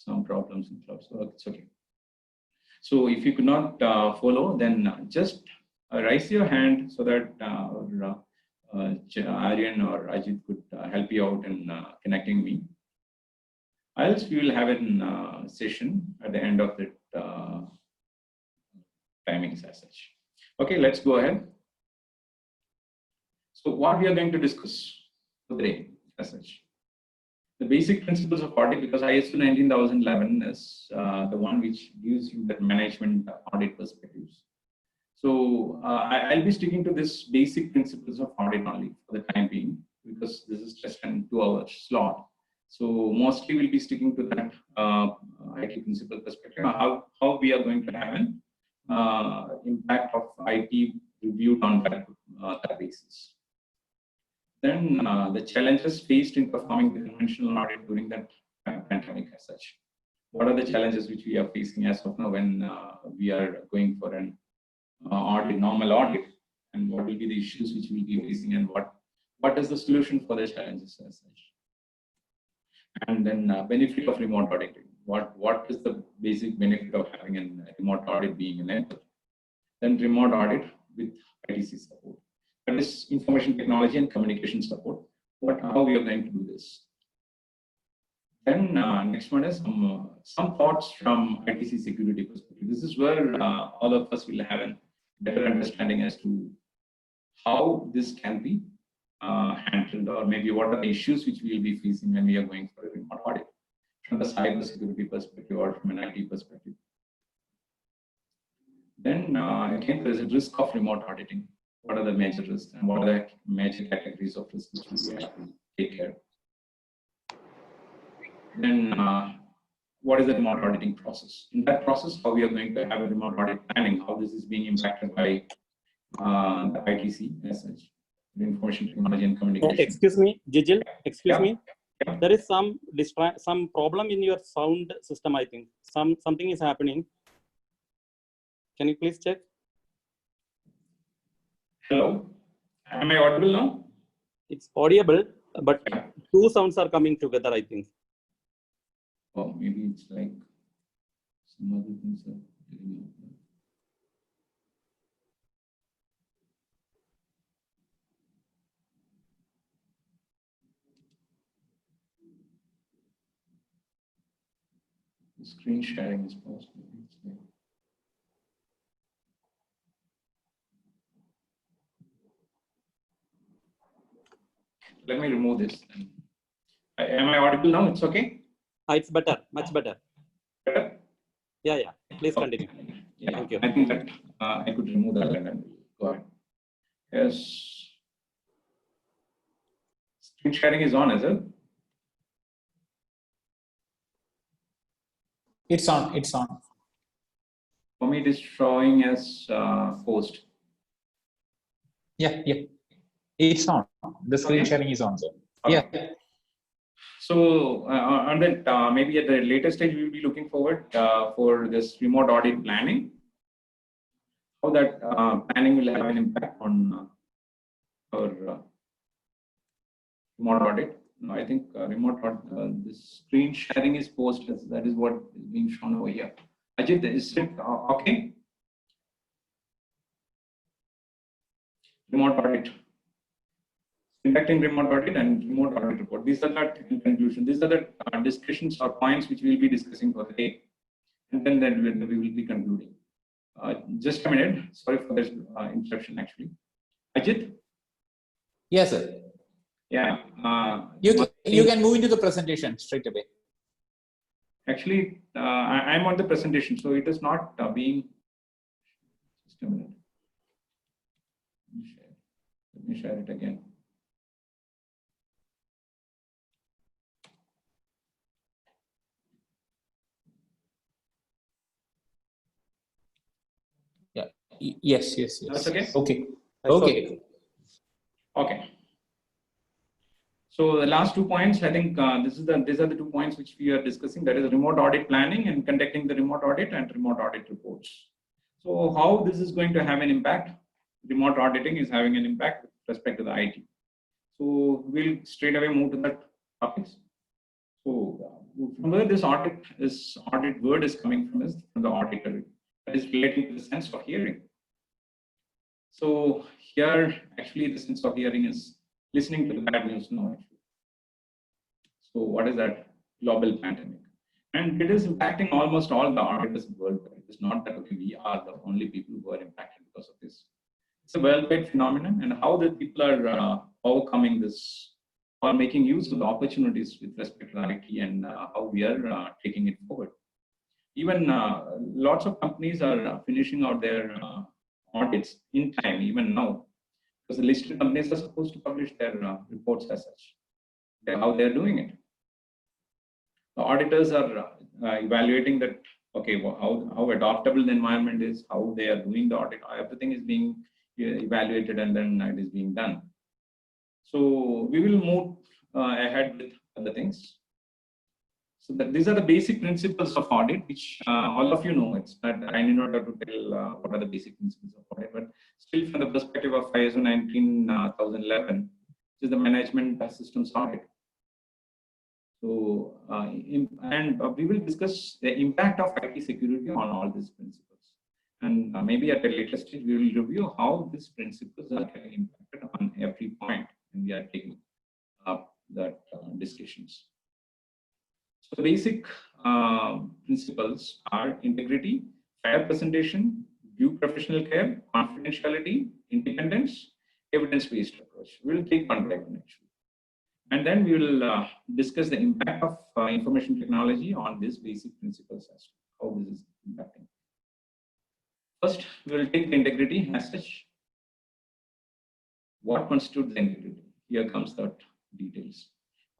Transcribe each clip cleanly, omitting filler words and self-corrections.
some problems in cloud, so it's okay. So if you could not follow, then just raise your hand so that Aryan or Ajit could help you out in connecting me. Else we will have a session at the end of the timings as such. Okay, let's go ahead. So what we are going to discuss today as such. The basic principles of audit, because ISO 19011 is the one which gives you that management audit perspectives. So I'll be sticking to this basic principles of audit only for the time being, because this is just a 2-hour slot. So mostly we'll be sticking to that IT principle perspective, how we are going to have an impact of IT reviewed on that basis. Then the challenges faced in performing the conventional audit during that pandemic as such. What are the challenges which we are facing as of now when we are going for an normal audit, and what will be the issues which we'll be facing, and what is the solution for the challenges as such. And then benefit of remote auditing. What is the basic benefit of having a remote audit being enabled? Then remote audit with ITC support. That is information technology and communication support. How we are going to do this. Then next one is some thoughts from ITC security perspective. This is where all of us will have a better understanding as to how this can be handled, or maybe what are the issues which we will be facing when we are going for a remote audit from the cyber security perspective or from an IT perspective. Then again, there is a risk of remote auditing. What are the major risks and what are the major categories of risks which we have to take care of? Then what is the remote auditing process? In that process, how we are going to have a remote audit planning, how this is being impacted by the ITC as such, the information technology and communication. Excuse me, Jijil, excuse me. Yeah. There is some problem in your sound system, I think. Something is happening. Can you please check? Hello, am I audible now? It's audible, but two sounds are coming together, I think. Oh, maybe it's like some other things are getting out. The screen sharing is possible. Let me remove this. Am I audible now? It's okay? It's better, much better. Better? Yeah. Please continue. Yeah, thank you. I think that I could remove that and then go ahead. Yes. Screen sharing is on, is it? It's on. It's on. For me, it is showing as host. Yeah. It's on. The screen sharing is on, sir. Okay. Yeah. So on that, maybe at the later stage, we will be looking forward for this remote audit planning. How that planning will have an impact on our remote audit. No, I think remote audit, the screen sharing is posted. That is what is being shown over here. Ajit, is it okay? Remote audit. Conducting remote audit and remote audit report. These are the in conclusion. These are the discussions or points which we will be discussing for the day, and then we will be concluding. Just a minute. Sorry for this interruption. Actually, Ajit. Yes, sir. Yeah. You can move into the presentation straight away. Actually, I'm on the presentation, so it is not being. Just a minute. Let me share it again. Yeah. Yes. That's okay. Okay. Okay. So the last 2 points, I think these are the 2 points which we are discussing. That is remote audit planning and conducting the remote audit and remote audit reports. So how this is going to have an impact? Remote auditing is having an impact with respect to the IT. So we'll straight away move to that topics. So from where this audit word is coming from is from the auditor. That is relating to the sense of hearing. So here, actually, the sense of hearing is listening to the bad news now. So what is that? Global pandemic. And it is impacting almost all the auditors worldwide. It's not that okay, we are the only people who are impacted because of this. It's a worldwide phenomenon, and how the people are overcoming this or making use of the opportunities with respect to IT and how we are taking it forward. Even lots of companies are finishing out their audits in time, even now, because the listed companies are supposed to publish their reports as such. How they're doing it. The auditors are evaluating that, okay, how adaptable the environment is, how they are doing the audit, everything is being evaluated and then it is being done. So we will move ahead with other things. So these are the basic principles of audit, which all of you know. It's not, I need not have to tell what are the basic principles of audit, but still from the perspective of ISO 19011, which is the management systems audit. So, we will discuss the impact of IT security on all these principles. And maybe at a later stage, we will review how these principles are getting impacted on every point when we are taking up that discussions. So the basic principles are integrity, fair presentation, due professional care, confidentiality, independence, evidence-based approach. We'll take one by one actually. And then we will discuss the impact of information technology on these basic principles as to how this is impacting. First, we will take the integrity as such. What constitutes the integrity? Here comes the details.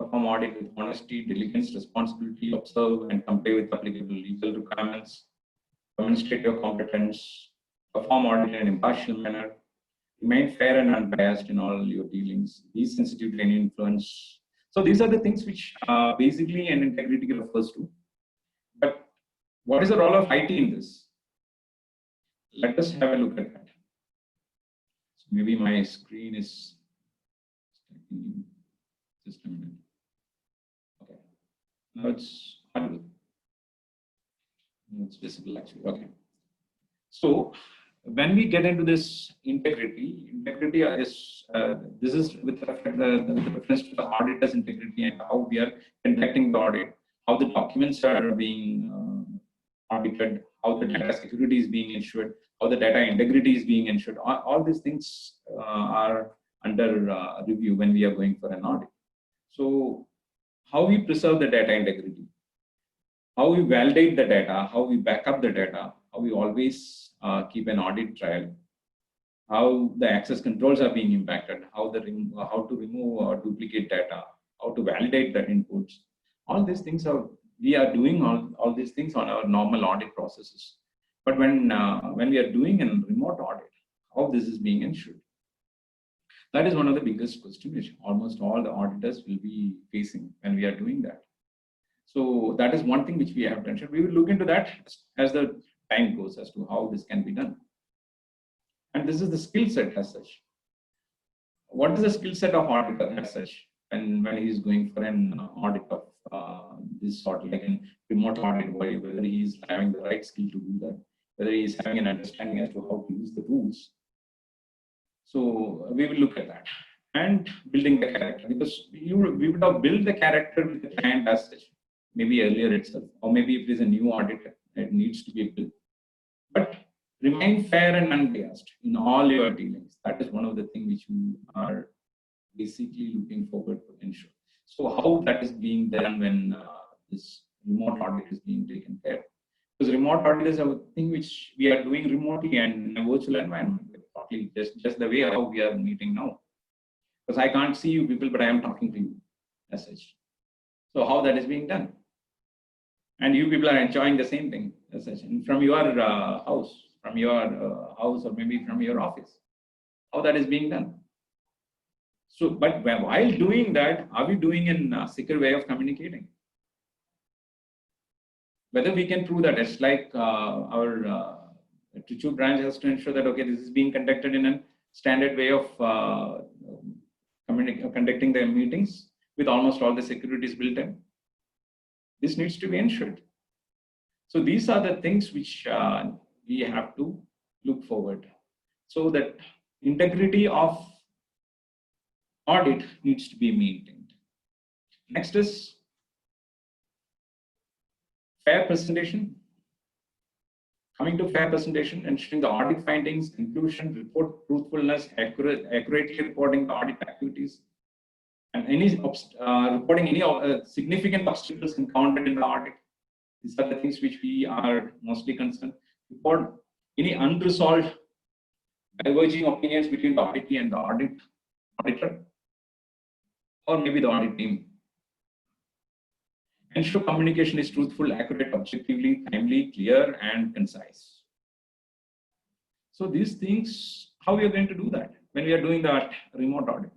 Perform audit with honesty, diligence, responsibility, observe and comply with applicable legal requirements, demonstrate your competence, perform audit in an impartial manner, remain fair and unbiased in all your dealings, be sensitive to any influence. So these are the things which basically an integrity refers to. But what is the role of IT in this? Let us have a look at that. So maybe my screen is just a minute. Okay. Now it's audible. It's visible actually. Okay. So when we get into this integrity is this is with reference to the auditor's integrity and how we are conducting the audit, how the documents are being audited, how the data security is being ensured, how the data integrity is being ensured. All these things are under review when we are going for an audit. So how we preserve the data integrity, how we validate the data, how we back up the data, how we always keep an audit trail, how the access controls are being impacted, how to remove or duplicate data, how to validate that inputs. All these things we are doing all these things on our normal audit processes. But when we are doing a remote audit, how this is being ensured? That is one of the biggest questions which almost all the auditors will be facing when we are doing that. So that is one thing which we have mentioned. We will look into that as the time goes as to how this can be done. And this is the skill set as such. What is the skill set of auditor as such when he is going for an audit of this sort, like in remote audit, whether he is having the right skill to do that, whether he is having an understanding as to how to use the tools. So we will look at that and building the character, because we would have built the character with the client as such, maybe earlier itself, or maybe if there is a new auditor, it needs to be built. But remain fair and unbiased in all your dealings. That is one of the things which we are basically looking forward to ensure. So how that is being done when this remote audit is being taken care of. Because remote audit is a thing which we are doing remotely and in a virtual environment, probably just the way how we are meeting now. Because I can't see you people, but I am talking to you as such. So how that is being done? And you people are enjoying the same thing as such. And from your house, or maybe from your office, how that is being done. So, but while doing that, are we doing in a secure way of communicating? Whether we can prove that, it's like our Trichy branch has to ensure that, okay, this is being conducted in a standard way of conducting their meetings with almost all the securities built in. This needs to be ensured. So these are the things which we have to look forward. So that integrity of audit needs to be maintained. Next is fair presentation. Coming to fair presentation, ensuring the audit findings, conclusion, report truthfulness, accurately reporting the audit activities, and reporting any significant obstacles encountered in the audit. These are the things which we are mostly concerned. Report any unresolved diverging opinions between the auditee and the auditor, or maybe the audit team. Ensure communication is truthful, accurate, objectively, timely, clear, and concise. So these things, how we are going to do that when we are doing that remote audit?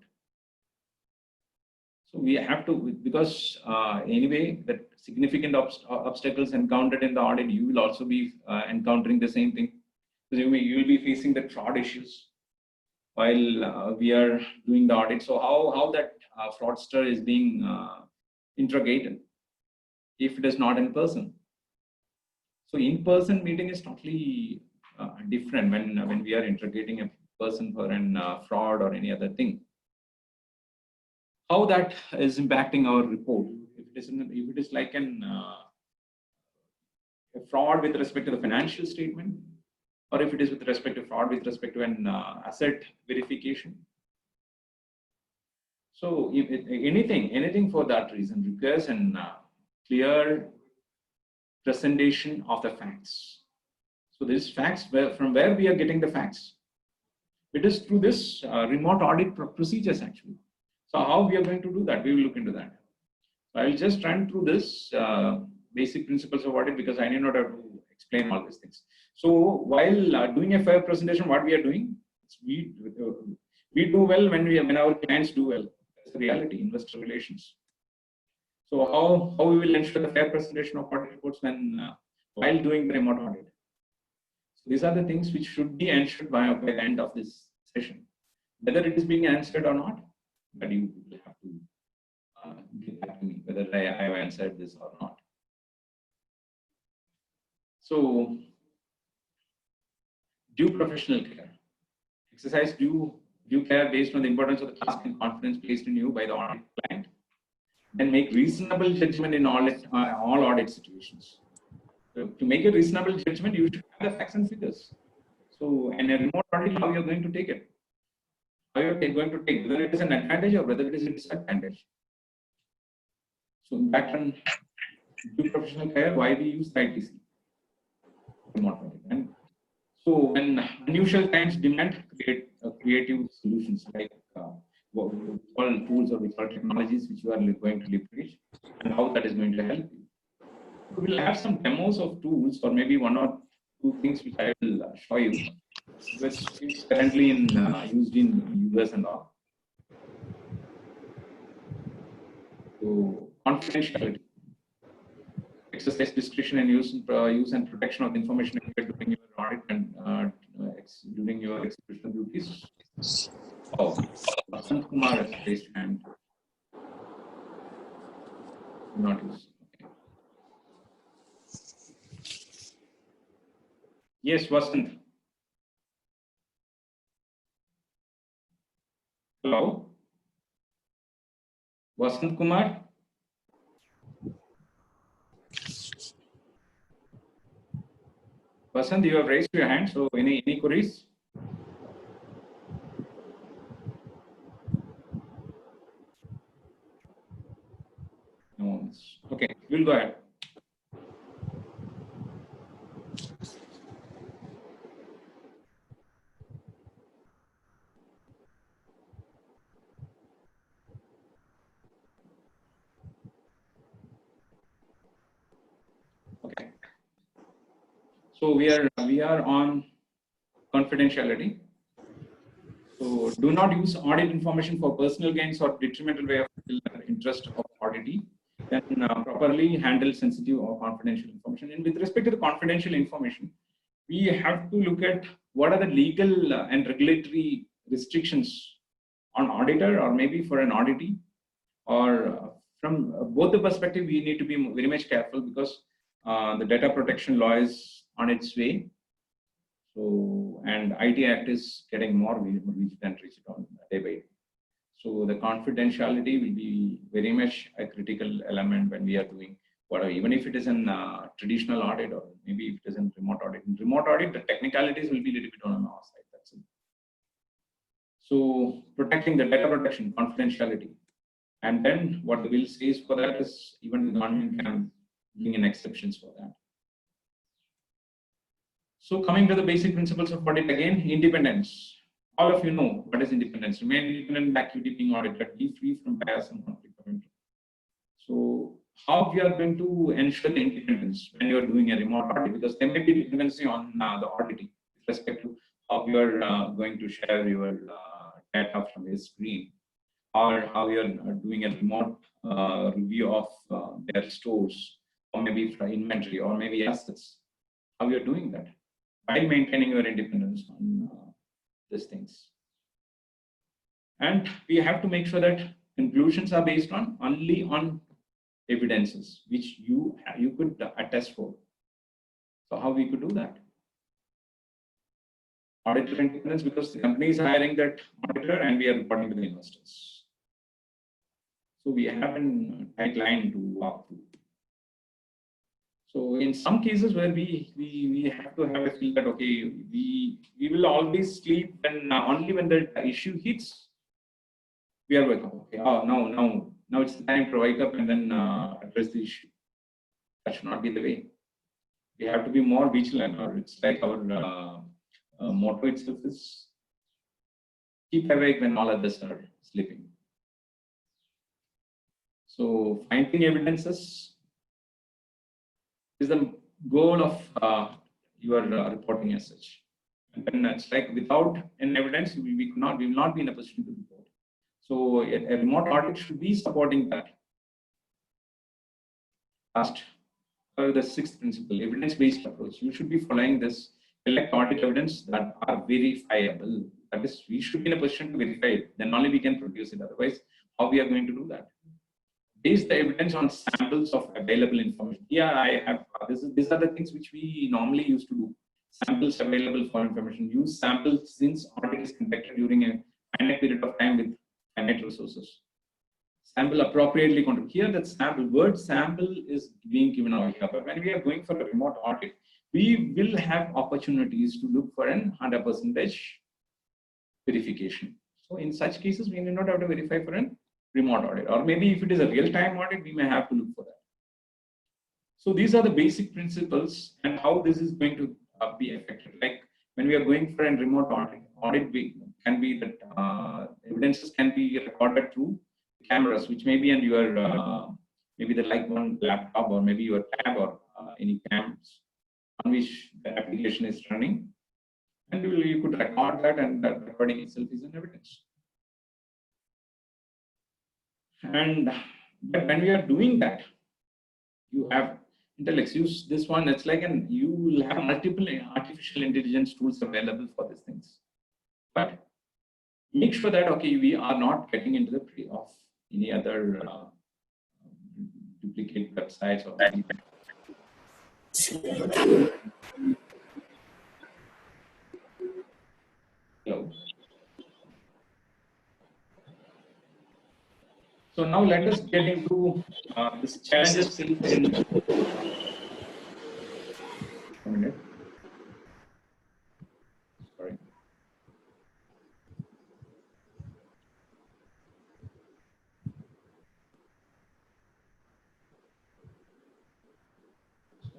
So we have to, because anyway, that significant obstacles encountered in the audit, you will also be encountering the same thing. Because you will be facing the fraud issues while we are doing the audit. So how that fraudster is being interrogated if it is not in person. So in-person meeting is totally different when we are interrogating a person for an fraud or any other thing. How that is impacting our report? If it is like a fraud with respect to the financial statement, or if it is with respect to fraud with respect to an asset verification. So if anything for that reason requires an clear presentation of the facts. So these facts, from where we are getting the facts? It is through this remote audit procedures actually. So how we are going to do that? We will look into that. So I will just run through this basic principles of audit because I need not have to explain all these things. So while doing a fair presentation, what we are doing, we do well when our clients do well. That's the reality, investor relations. So how we will ensure the fair presentation of audit reports while doing the remote audit? So these are the things which should be ensured by the end of this session. Whether it is being answered or not, but you will have to get back to me whether I have answered this or not. So due professional care. Exercise due care based on the importance of the task and confidence placed in you by the audit client. Then make reasonable judgment in all audit situations. So to make a reasonable judgment, you should have the facts and figures. So in a remote audit, how you are going to take it? How you are going to take whether it is an advantage or whether it is a disadvantage. So back on due professional care, why we use ITC? Remote audit. And so when unusual times demand creative solutions like what we call tools or we call technologies which you are going to leverage and how that is going to help you. We will have some demos of tools or maybe one or two things which I will show you, which is currently used in US and all. So confidentiality. Exercise discretion and use and protection of the information during your audit and during your execution duties. Oh, Vasant Kumar has raised hand. Not use. Okay. Yes, Vasant. Hello, Vasant Kumar. Vasant, you have raised your hand. So any queries? No. Okay, we'll go ahead. Okay. So we are on confidentiality. So do not use audit information for personal gains or detrimental way of interest of auditee. Then properly handle sensitive or confidential information. And with respect to the confidential information, we have to look at what are the legal and regulatory restrictions on auditor or maybe for an auditee or from both the perspective, we need to be very much careful because the data protection law is on its way. So, and IT Act is getting more vigilant on day by day. So the confidentiality will be very much a critical element when we are doing whatever, even if it is in traditional audit or maybe if it is in remote audit. In remote audit, the technicalities will be a little bit on our side. That's it. So protecting the data protection, confidentiality. And then what the bill says for that is even the government can bring in exceptions for that. So coming to the basic principles of audit again, independence. All of you know what is independence. Remain independent activity being audited, be free from bias and conflict of interest. So how we are going to ensure the independence when you are doing a remote audit, because there may be dependency on the auditing with respect to how you are going to share your data from your screen, or how you are doing a remote review of their stores, or maybe for inventory, or maybe assets. How you are doing that while maintaining your independence on these things. And we have to make sure that conclusions are based on only on evidences which you could attest for. So how we could do that? Auditor independence, because the company is hiring that auditor and we are reporting to the investors. So we have a tight line to walk through. So in some cases where we have to have a feel that okay, we will always sleep when only when the issue hits, we are waking up. Okay, oh now it's the time to wake up and then address the issue. That should not be the way. We have to be more vigilant, or it's like our motto itself is keep awake when all others are sleeping. So finding evidences is the goal of your reporting as such. And then it's like without an evidence, we will not be in a position to report. So a remote audit should be supporting that. Last, the sixth principle, evidence-based approach. You should be following this. Collect audit evidence that are verifiable. That is, we should be in a position to verify it. Then only we can produce it. Otherwise, how we are going to do that? Base the evidence on samples of available information. Yeah, I have. These are the things which we normally used to do. Samples available for information. Use samples since audit is conducted during a finite period of time with finite resources. Sample appropriately controlled. Here, that sample word sample is being given out here. But when we are going for a remote audit, we will have opportunities to look for an 100% verification. So in such cases, we may not have to verify for an remote audit, or maybe if it is a real-time audit, we may have to look for that. So these are the basic principles and how this is going to be affected. Like when we are going for a remote audit can be that evidences can be recorded through cameras, which may be on your maybe the like one laptop or maybe your tab or any cams on which the application is running, and you could record that, and that recording itself is an evidence. And but when we are doing that, you have Intellex. Use this one. It's like you will have multiple artificial intelligence tools available for these things. But make sure that okay, we are not getting into the prey of any other duplicate websites or anything. Hello. So now let us get into this challenges in. A minute. Sorry.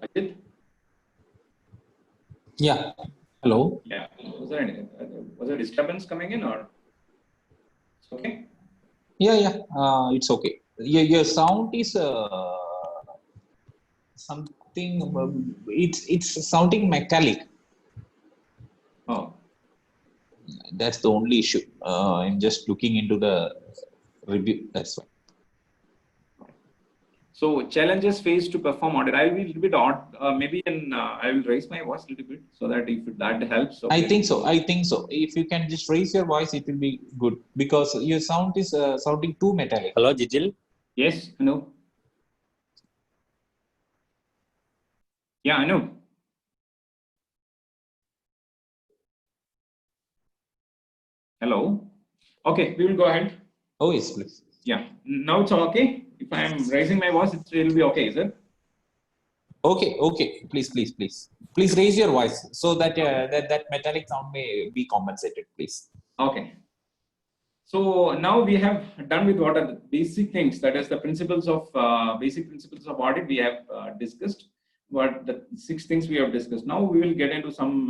Ajit? Yeah. Hello. Yeah. Was there anything? Was there disturbance coming in or? It's okay. Yeah. It's okay. Your sound is something. It's sounding metallic. Oh. That's the only issue. I'm just looking into the review. That's why. So challenges faced to perform audit. I will be a little bit odd. Maybe I will raise my voice a little bit so that if that helps. Okay. I think so. If you can just raise your voice, it will be good because your sound is sounding too metallic. Hello, Jijil. Yes, I know. Yeah, I know. Hello. Okay, we will go ahead. Oh, yes, please. Yeah, now it's okay. If I am raising my voice, it will be okay, is it? Okay, okay. Please raise your voice so that that metallic sound may be compensated, please. Okay. So now we have done with what are the basic things, that is the principles of basic principles of audit we have discussed. What the 6 things we have discussed. Now we will get into some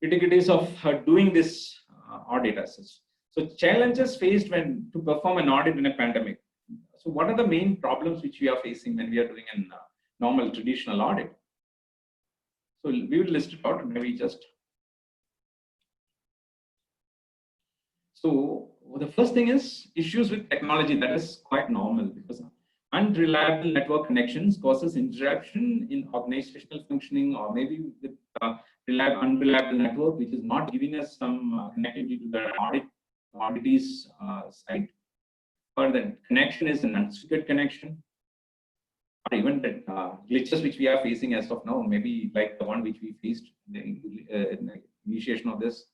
nitty-gritties of doing this audit as such. So challenges faced when to perform an audit in a pandemic. So what are the main problems which we are facing when we are doing a normal traditional audit? So we will list it out and maybe just. So the first thing is issues with technology. That is quite normal because unreliable network connections causes interruption in organizational functioning, or maybe with unreliable network which is not giving us some connectivity to the auditees site, or the connection is an unsecured connection, or even the glitches which we are facing as of now, maybe like the one which we faced in the initiation of this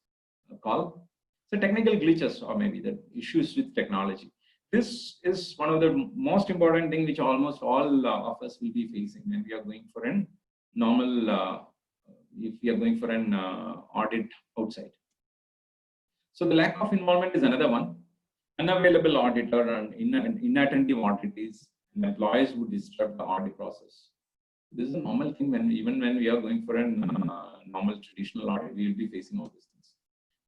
call. So technical glitches, or maybe the issues with technology. This is one of the most important thing which almost all of us will be facing when we are going for an normal, if we are going for an audit outside. So the lack of involvement is another one. Unavailable auditor and inattentive auditees and employees who disrupt the audit process. This is a normal thing even when we are going for a normal traditional audit, we will be facing all these things.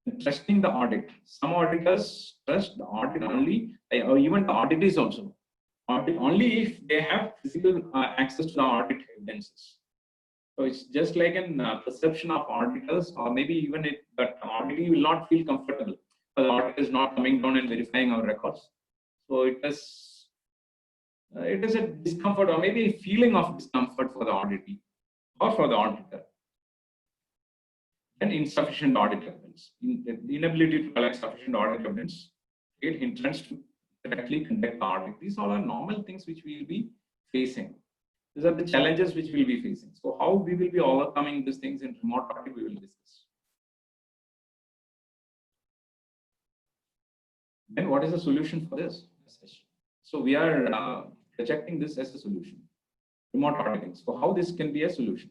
And trusting the audit. Some auditors trust the audit only, or even the auditees also. Audit only if they have physical access to the audit evidences. So it's just like a perception of auditors, or maybe even that auditee will not feel comfortable. The audit is not coming down and verifying our records. So it is a discomfort, or maybe a feeling of discomfort for the auditee or for the auditor. And insufficient audit evidence, the inability to collect sufficient audit evidence, it hindrance to directly conduct the audit. These all are normal things which we will be facing. These are the challenges which we will be facing. So how we will be overcoming these things in remote audit, we will discuss. Then what is the solution for this? So we are projecting this as a solution, remote auditing. So how this can be a solution?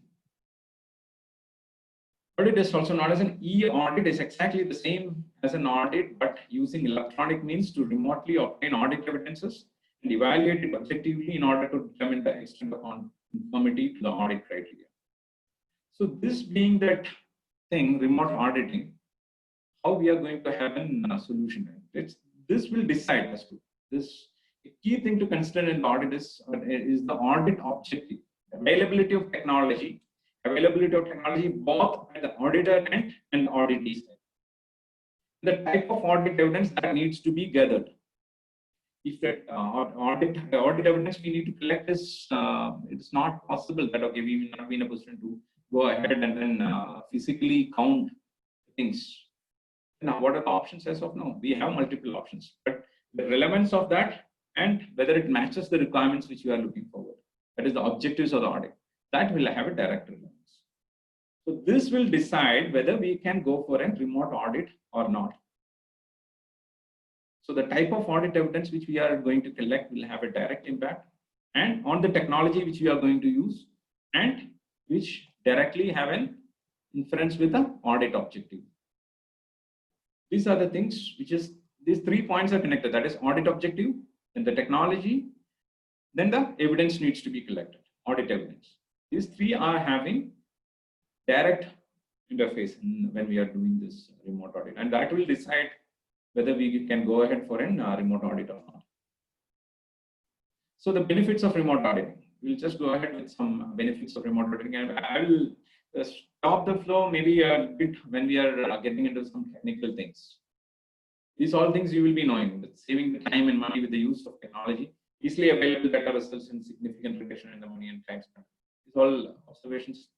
Audit is also known as an e-audit. Is exactly the same as an audit, but using electronic means to remotely obtain audit evidences and evaluate it objectively in order to determine the extent of conformity to the audit criteria. So this being that thing, remote auditing, how we are going to have a solution. This will decide as to this. A key thing to consider in the audit is the audit objective, availability of technology both at the auditor and auditee side. The type of audit evidence that needs to be gathered. If that audit evidence we need to collect is, it's not possible that okay, we will not be in a position to go ahead and then physically count things. Now, what are the options as of now? We have multiple options, but the relevance of that and whether it matches the requirements which you are looking forward, that is the objectives of the audit, that will have a direct relevance. So this will decide whether we can go for a remote audit or not. So the type of audit evidence which we are going to collect will have a direct impact and on the technology which we are going to use and which directly have an inference with the audit objective. These are the things which is, these 3 points are connected. That is audit objective, then the technology, then the evidence needs to be collected, audit evidence. These 3 are having direct interface when we are doing this remote audit, and that will decide whether we can go ahead for a remote audit or not. So the benefits of remote auditing. We'll just go ahead with some benefits of remote auditing, and I will stop the flow maybe a bit when we are getting into some technical things. These all things you will be knowing, that saving the time and money with the use of technology, easily available data results in significant reduction in the money and time spent. These all observations.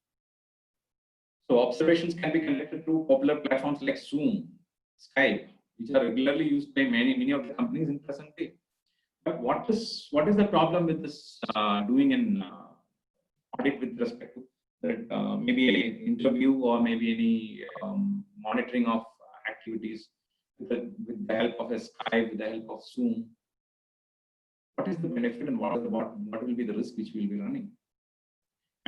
So observations can be conducted through popular platforms like Zoom, Skype, which are regularly used by many of the companies in present day. But what is the problem with this doing an audit with respect to that maybe an interview or maybe any monitoring of activities with the help of a Skype, with the help of Zoom? What is the benefit and what will be the risk which we will be running?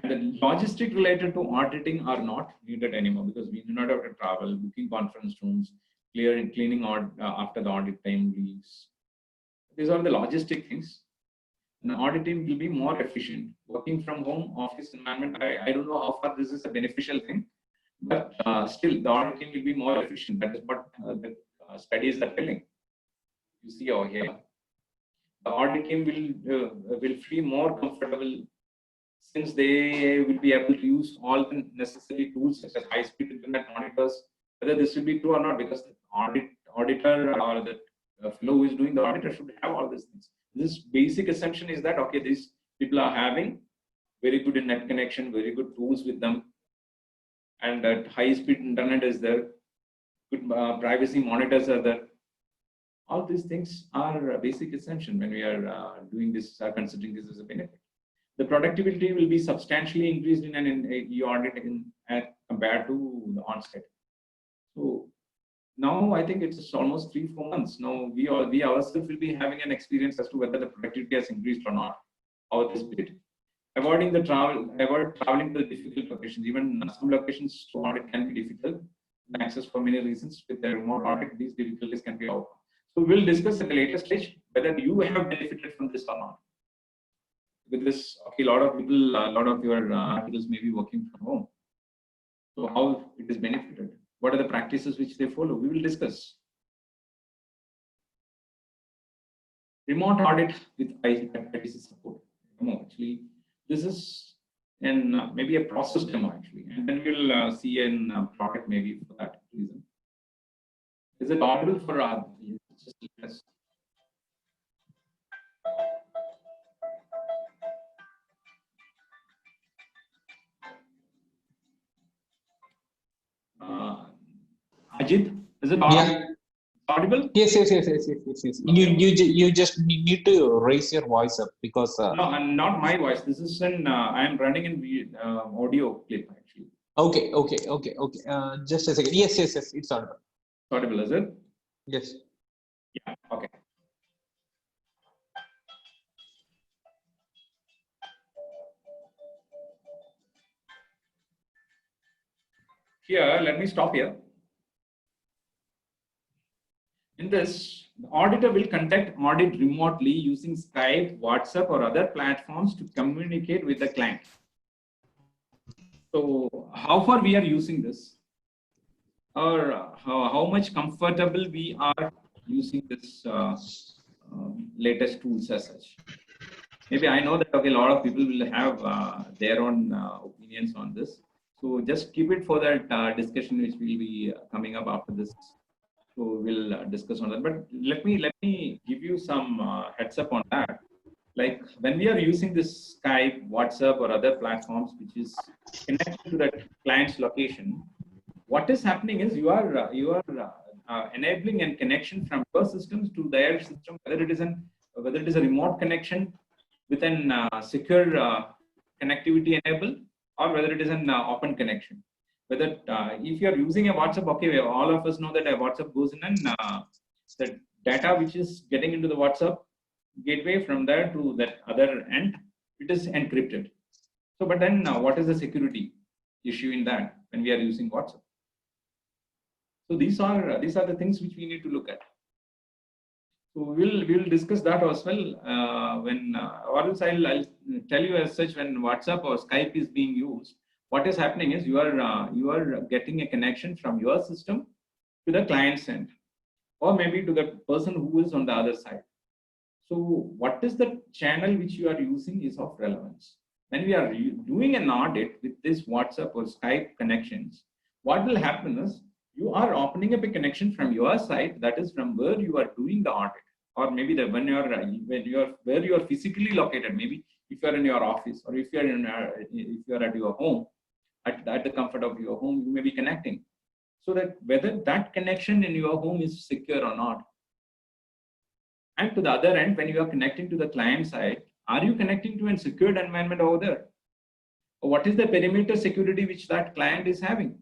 And the logistic related to auditing are not needed anymore because we do not have to travel, booking conference rooms, cleaning out after the audit time leaves. These are the logistic things. And auditing will be more efficient. Working from home, office environment, I don't know how far this is a beneficial thing, but still the auditing will be more efficient. That is what the studies are telling. You see over here, the auditing will feel more comfortable since they will be able to use all the necessary tools such as high-speed internet monitors. Whether this will be true or not, because the auditor or the fellow who is doing the auditor should have all these things. This basic assumption is that okay, these people are having very good net connection, very good tools with them, and that high-speed internet is there. Good privacy monitors are there. All these things are a basic assumption when we are doing this, considering this as a benefit. The productivity will be substantially increased in an audit compared to the on-site. So now I think it's almost 3-4 months. Now we ourselves will be having an experience as to whether the productivity has increased or not over this period. Avoid traveling to the difficult locations. Even some locations to audit can be difficult. Access for many reasons. With the remote audit, these difficulties can be overcome. So we'll discuss at the later stage whether you have benefited from this or not. With this, okay, a lot of people, a lot of your articles may be working from home. So how it is benefited? What are the practices which they follow? We will discuss. Remote audit with ITC support. Actually, this is in maybe a process demo actually, and then we'll see in product maybe for that reason. Is it audible for yes. Ajit, is it audible? Yes. You just need to raise your voice up because no, and not my voice. This is an I am running in audio clip actually. Okay. Just a second. Yes. It's audible. Audible, is it? Yes. Yeah. Okay. Here, let me stop here. In this, the auditor will conduct audit remotely using Skype, WhatsApp, or other platforms to communicate with the client. So, how far we are using this, or how much comfortable we are using this latest tools as such. Maybe I know that okay, a lot of people will have their own opinions on this. So just keep it for that discussion which will be coming up after this. So we'll discuss on that. But let me give you some heads up on that. Like when we are using this Skype, WhatsApp, or other platforms which is connected to that client's location, what is happening is you are enabling a connection from your systems to their system, whether it is a remote connection with an secure connectivity enabled, or whether it is an open connection. Whether if you are using a WhatsApp, okay, all of us know that a WhatsApp goes in and the data which is getting into the WhatsApp gateway from there to that other end, it is encrypted. So, but then what is the security issue in that when we are using WhatsApp? So these are the things which we need to look at. So we'll discuss that as well or else I'll tell you as such, when WhatsApp or Skype is being used, what is happening is you are getting a connection from your system to the client's end, or maybe to the person who is on the other side. So what is the channel which you are using is of relevance. When we are doing an audit with this WhatsApp or Skype connections, what will happen is you are opening up a connection from your side, that is from where you are doing the audit, or maybe where you are physically located. Maybe if you are in your office, or if you are at your home, at the comfort of your home, you may be connecting. So that whether that connection in your home is secure or not, And to the other end, when you are connecting to the client side, are you connecting to a secured environment over there? Or what is the perimeter security which that client is having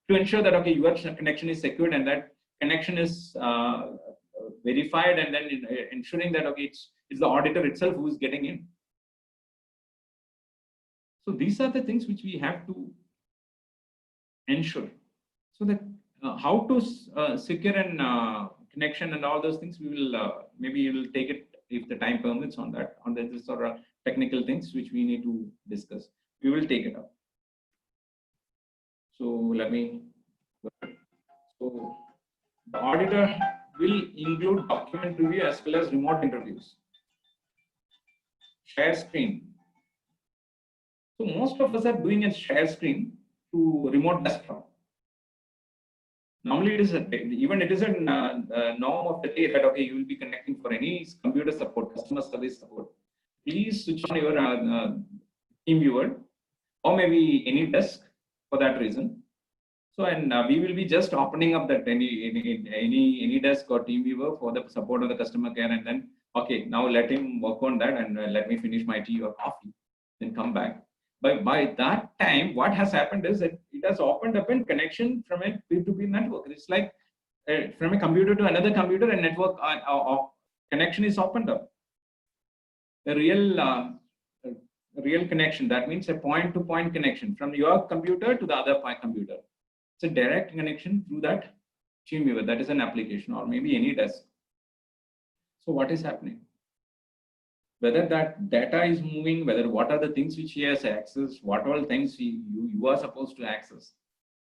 to ensure that, okay, your connection is secured and that connection is verified, and then ensuring that, okay, it's the auditor itself who is getting in. So these are the things which we have to ensure. So that how to secure an connection and all those things, we will maybe we will take it if the time permits on that, on this sort of technical things which we need to discuss. We will take it up. So let me. So the auditor will include document review as well as remote interviews. Share screen. So most of us are doing a share screen to remote desktop. Normally it is even it is a norm of the day that, okay, you will be connecting for any computer support, customer service support. Please switch on your team viewer or maybe any desk for that reason. So, and we will be just opening up that any desk or team viewer for the support of the customer care, and then, okay, now let him work on that and let me finish my tea or coffee, then come back. By that time, what has happened is that it has opened up a connection from a peer-to-peer network. It's like from a computer to another computer, a network of connection is opened up. The real connection, that means a point-to-point connection from your computer to the other computer. It's a direct connection through that TeamViewer. That is an application or maybe any desk. So what is happening? Whether that data is moving, whether what are the things which he has access, what all things you are supposed to access.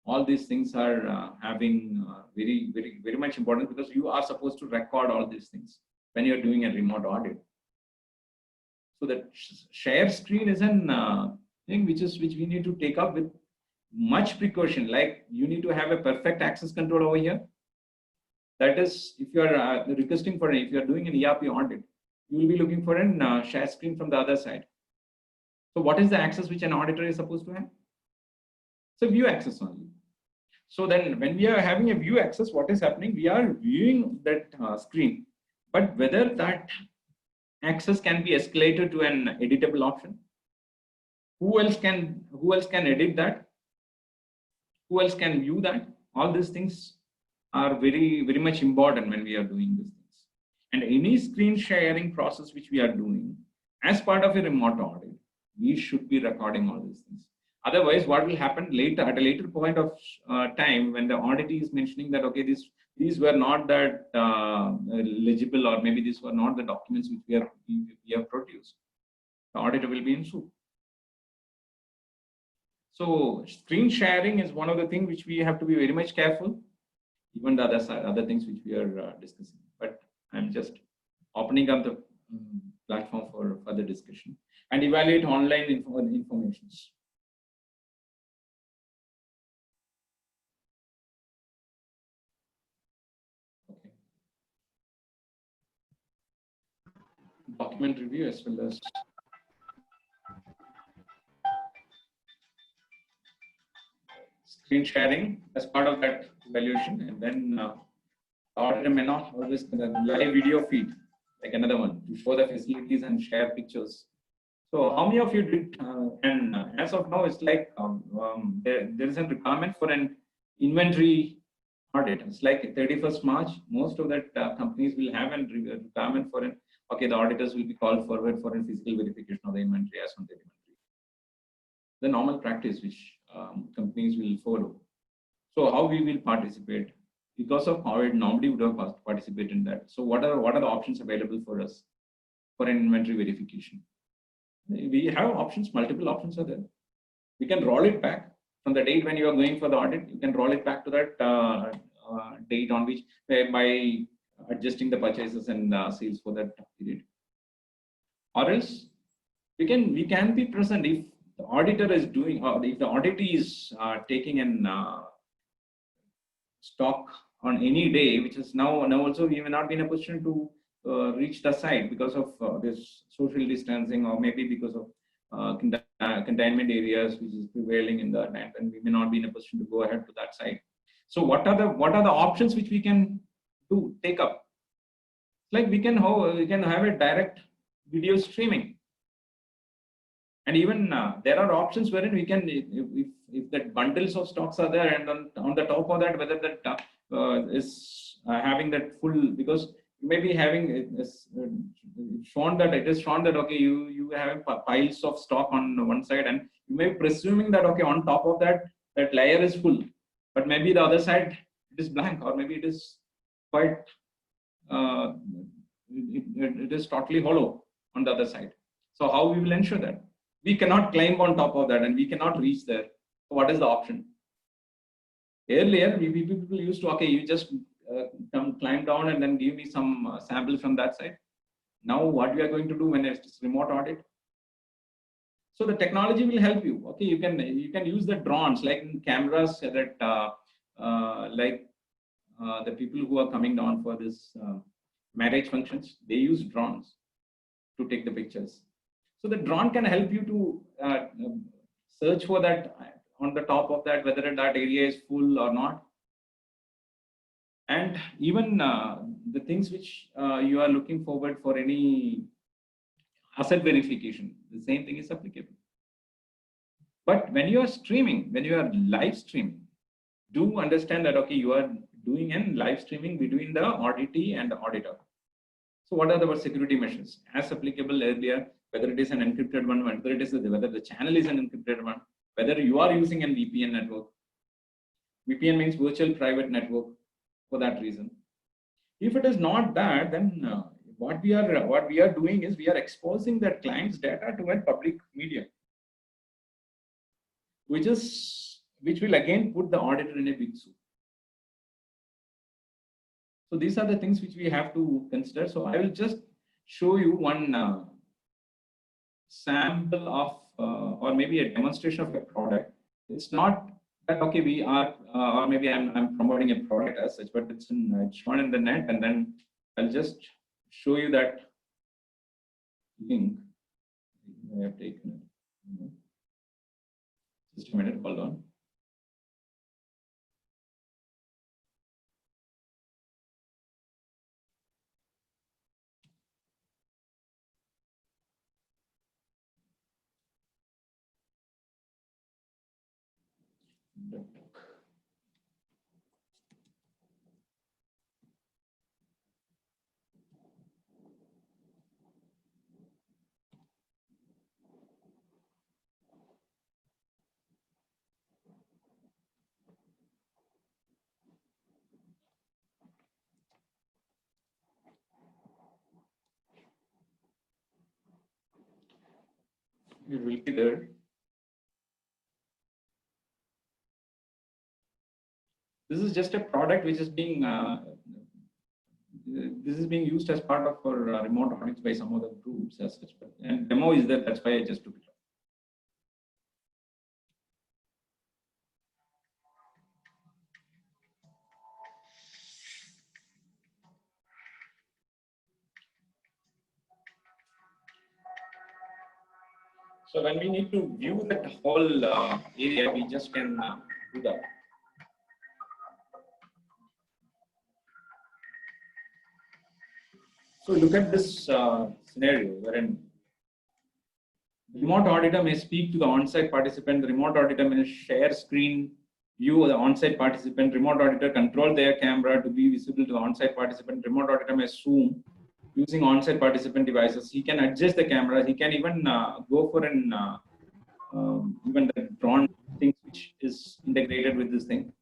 All these things are having very much important, because you are supposed to record all these things when you're doing a remote audit. So that share screen is an thing which we need to take up with much precaution. Like, you need to have a perfect access control over here. That is, if you are requesting for if you are doing an ERP audit, you will be looking for a share screen from the other side. So what is the access which an auditor is supposed to have? So view access only. So then when we are having a view access, what is happening? We are viewing that screen, but whether that access can be escalated to an editable option. Who else can edit that? Who else can view that? All these things are very much important when we are doing these things. And any screen sharing process which we are doing as part of a remote audit, we should be recording all these things. Otherwise, what will happen later, at a later point of time, when the auditee is mentioning that, okay, these were not that legible, or maybe these were not the documents which we have produced, the auditor will be in soup. So screen sharing is one of the things which we have to be very much careful. Even the other things which we are discussing, but I'm just opening up the platform for further discussion and evaluate online informations. Okay. Document review as well as screen sharing as part of that evaluation, and then auditor may not always live video feed like another one to show the facilities and share pictures. So how many of you did? And as of now, it's like there is a requirement for an inventory audit. It's like 31st March. Most of that companies will have a requirement for an. Okay, the auditors will be called forward for a physical verification of the inventory as on the inventory. The normal practice which companies will follow. So how we will participate? Because of COVID, nobody would have participated in that. So what are the options available for us for an inventory verification? We have options, multiple options are there. We can roll it back from the date when you are going for the audit. You can roll it back to that date on which by adjusting the purchases and sales for that period. Or else we can be present if the auditor is doing, or if the auditee is taking an stock on any day, which is now also we may not be in a position to reach the site because of this social distancing, or maybe because of containment areas which is prevailing in the land, and we may not be in a position to go ahead to that site. So what are the options which we can take up? Like we can have a direct video streaming. And even there are options wherein we can, if that bundles of stocks are there, and on the top of that, whether that is having that full, because you may be having it is shown that okay, you have piles of stock on one side, and you may be presuming that okay, on top of that layer is full, but maybe the other side it is blank, or maybe it is quite it is totally hollow on the other side. So how we will ensure that? We cannot climb on top of that, and we cannot reach there. So what is the option? Earlier, people used to, okay, you just climb down and then give me some sample from that side. Now, what we are going to do when it's remote audit? So the technology will help you. Okay, you can use the drones like in cameras that the people who are coming down for this marriage functions, they use drones to take the pictures. So the drone can help you to search for that on the top of that, whether that area is full or not. And even the things which you are looking forward for any asset verification, the same thing is applicable. But when you are streaming, when you are live streaming, do understand that, okay, you are doing a live streaming between the auditee and the auditor. So what are the security measures as applicable earlier, whether it is an encrypted one, whether the channel is an encrypted one, whether you are using a VPN network. VPN means virtual private network for that reason. If it is not that, then what we are doing is we are exposing that client's data to a public media, which will again put the auditor in a big soup. So these are the things which we have to consider. So I will just show you one sample of, or maybe a demonstration of a product. It's not that, okay, we are, or maybe I'm promoting a product as such, but it's shown in the net, and then I'll just show you that link. I have taken it. Just a minute, hold on. It will be there. This is just a product which is being this is being used as part of for remote audits by some other groups as such. And demo is there. That's why I just took it. So when we need to view that whole area, we just can do that. So look at this scenario wherein the remote auditor may speak to the on-site participant. The remote auditor may share screen view of the on-site participant. Remote auditor control their camera to be visible to the on-site participant. Remote auditor may zoom using on-site participant devices. He can adjust the camera. He can even go for an even the drone things which is integrated with this thing.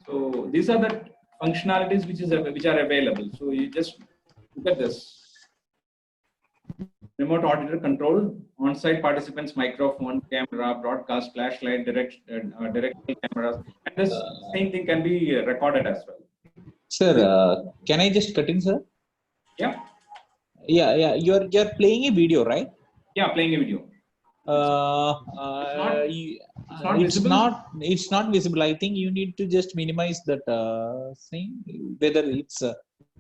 So these are the functionalities which are available. So you just look at this. Remote auditor control on-site participants, microphone, camera, broadcast, flashlight, directional cameras, and this same thing can be recorded as well. Sir, can I just cut in, sir? Yeah. Yeah. You're playing a video, right? Yeah, playing a video. It's not visible. I think you need to just minimize that thing, whether it's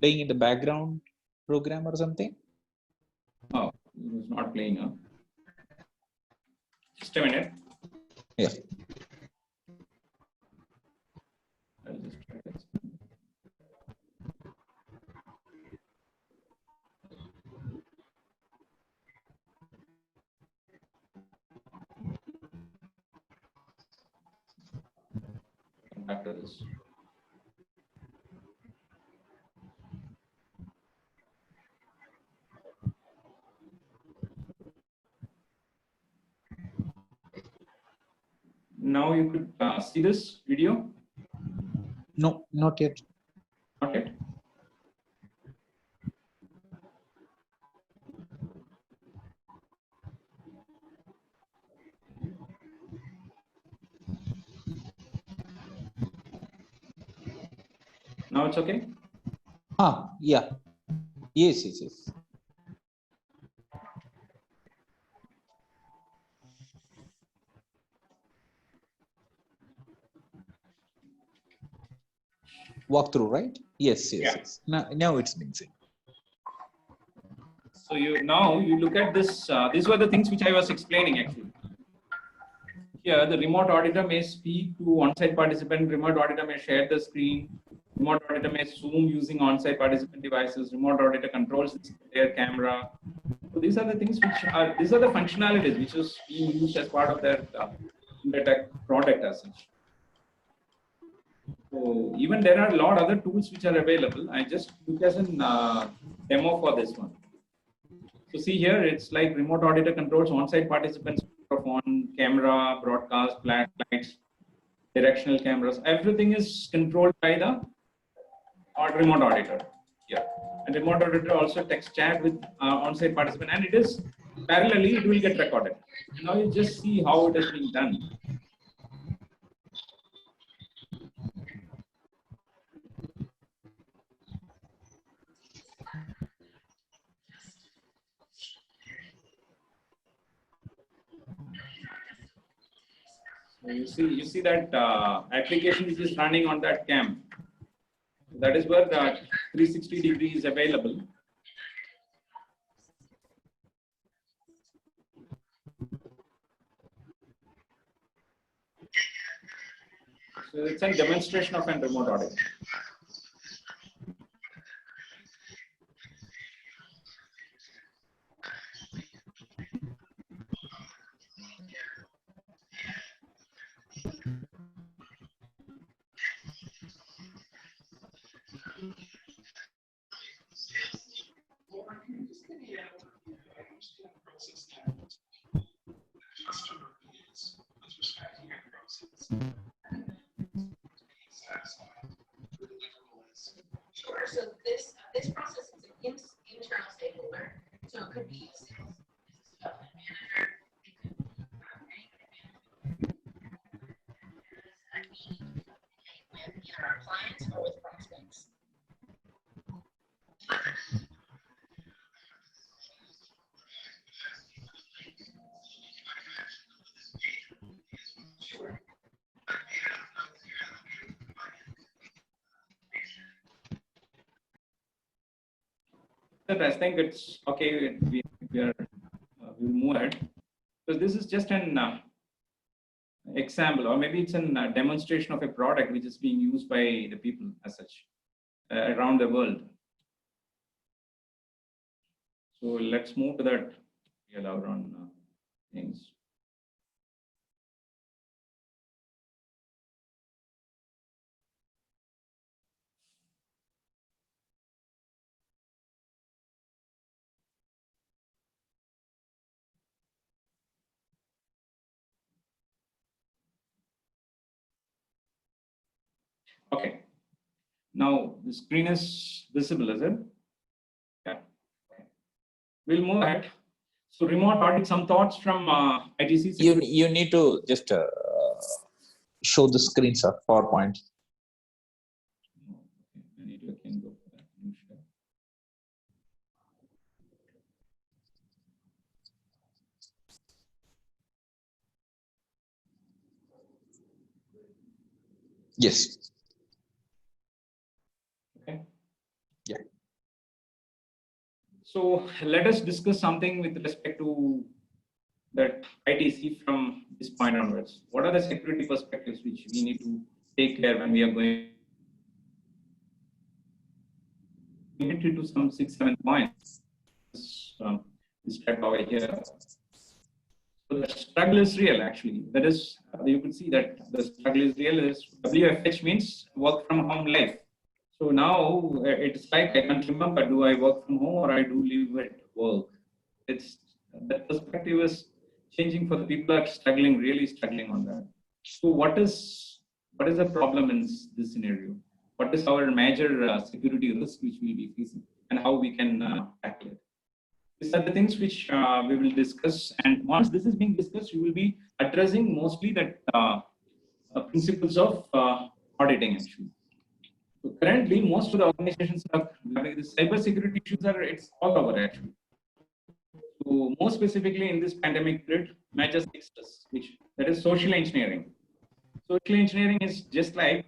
playing in the background program or something. Oh, it's not playing. Huh? Just a minute. Yeah. I'll just try this. back to this. Now you could see this video. No, not yet. Not yet. Now it's okay. Yeah. Yes. Walk through, right? Yes. Yeah. Now it's being seen. So you look at this. These were the things which I was explaining actually. Here, the remote auditor may speak to on-site participant. Remote auditor may share the screen. Remote auditor may Zoom using on-site participant devices. Remote auditor controls their camera. So these are the things these are the functionalities which is being used as part of their Tech product as such. So even there are a lot of other tools which are available. I just took as a demo for this one. So see here, it's like remote auditor controls on-site participants, microphone, camera, broadcast, flashlights, directional cameras. Everything is controlled by the remote auditor. Yeah, and remote auditor also text chat with on-site participant, and it is parallelly it will get recorded. Now you just see how it is being done. So you see that application which is running on that cam. That is where the 360 degree is available. So it's a demonstration of a remote audit. Sure. So this process is an internal stakeholder. So it could be a sales development manager. It could be a meeting with either our clients or with prospects. Sure. I think it's okay. We'll move ahead. So this is just an example, or maybe it's a demonstration of a product which is being used by the people as such around the world. So let's move to that later on things. Okay. Now the screen is visible, is it? Yeah. Okay. We'll move ahead. So remote audit, some thoughts from ITC. You need to just show the screens of PowerPoint. I need to again go for that. Yes. Okay. Yeah. So let us discuss something with respect to that ITC from this point onwards. What are the security perspectives which we need to take care when we are going to some 6-7 points? This track over here. So So the struggle is real, actually. That is, you can see that the struggle is real. Is WFH means work from home life. So now it's like I can't remember, do I work from home or I do live at work? It's that perspective is changing for the people who are struggling, really struggling on that. So what is the problem in this scenario? What is our major security risk which we'll be facing, and how we can tackle it? These are the things which we will discuss, and once this is being discussed, we will be addressing mostly that principles of auditing, actually. So currently, most of the organizations are having the cyber security issues it's all over, actually. So more specifically in this pandemic period, major success, which that is social engineering. Social engineering is just like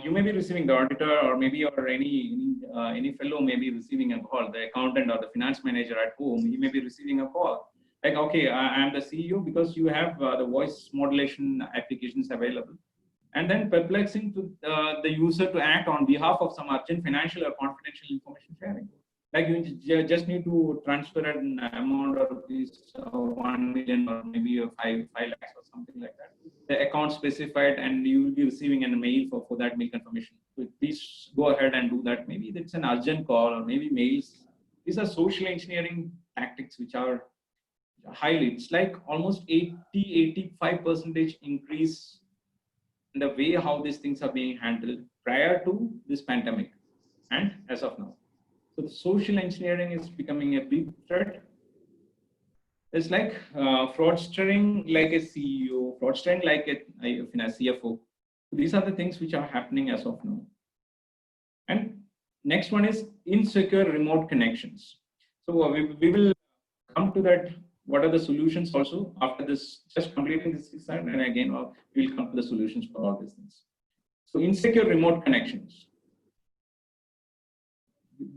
you may be receiving the auditor, or maybe or any fellow may be receiving a call, the accountant or the finance manager at home, he may be receiving a call. Like, okay, I'm the CEO because you have the voice modulation applications available. And then perplexing to the user to act on behalf of some urgent financial or confidential information sharing. Like you just need to transfer an amount of rupees 1 million or maybe 5 lakhs or something like that. The account specified, and you will be receiving a mail for that mail confirmation. So please go ahead and do that. Maybe it's an urgent call or maybe mails. These are social engineering tactics which are highly, it's like almost 80-85% increase in the way how these things are being handled prior to this pandemic and as of now. So the social engineering is becoming a big threat. It's like fraudstering like a CEO, fraudstering like a CFO. These are the things which are happening as of now. And next one is insecure remote connections. So we will come to that. What are the solutions also after this, just completing this session, and again we'll come to the solutions for all these things. So insecure remote connections.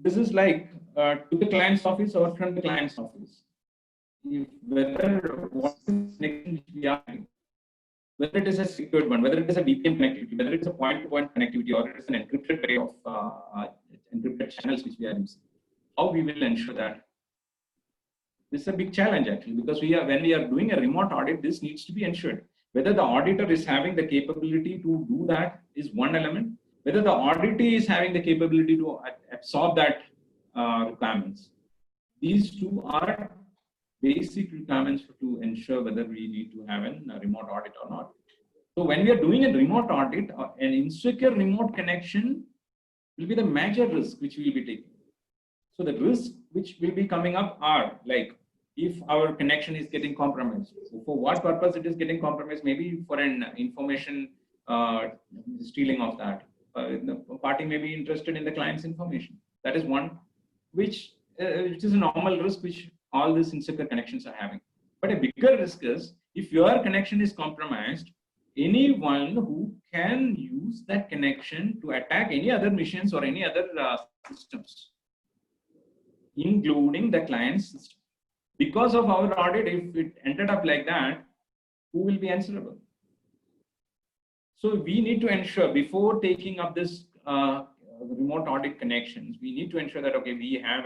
This is like to the client's office or from the client's office. Whether what connection we are having, whether it is a secured one, whether it is a VPN connectivity, whether it's a point-to-point connectivity, or it is an encrypted way of encrypted channels which we are using, how we will ensure that? This is a big challenge, actually, because when we are doing a remote audit, this needs to be ensured. Whether the auditor is having the capability to do that is one element. Whether the auditee is having the capability to absorb that requirements. These two are basic requirements to ensure whether we need to have a remote audit or not. So when we are doing a remote audit, an insecure remote connection will be the major risk which we will be taking. So the risks which will be coming up are like, if our connection is getting compromised, so for what purpose it is getting compromised? Maybe for an information stealing of that. The party may be interested in the client's information. That is one, which is a normal risk which all these insecure connections are having. But a bigger risk is if your connection is compromised, anyone who can use that connection to attack any other machines or any other systems, including the client's system. Because of our audit, if it ended up like that, who will be answerable? So we need to ensure before taking up this remote audit connections, we need to ensure that, okay, we have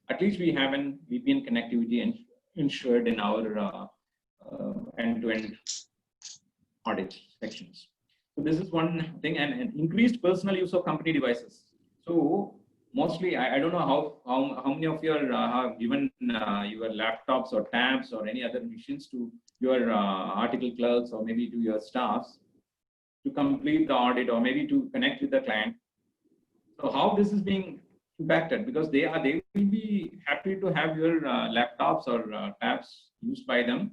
at least we have an VPN connectivity ensured in our end-to-end audit sections. So this is one thing, and increased personal use of company devices. So mostly, I don't know how many of you have given your laptops or tabs or any other machines to your article clerks or maybe to your staffs to complete the audit or maybe to connect with the client. So how this is being impacted, because they will be happy to have your laptops or tabs used by them.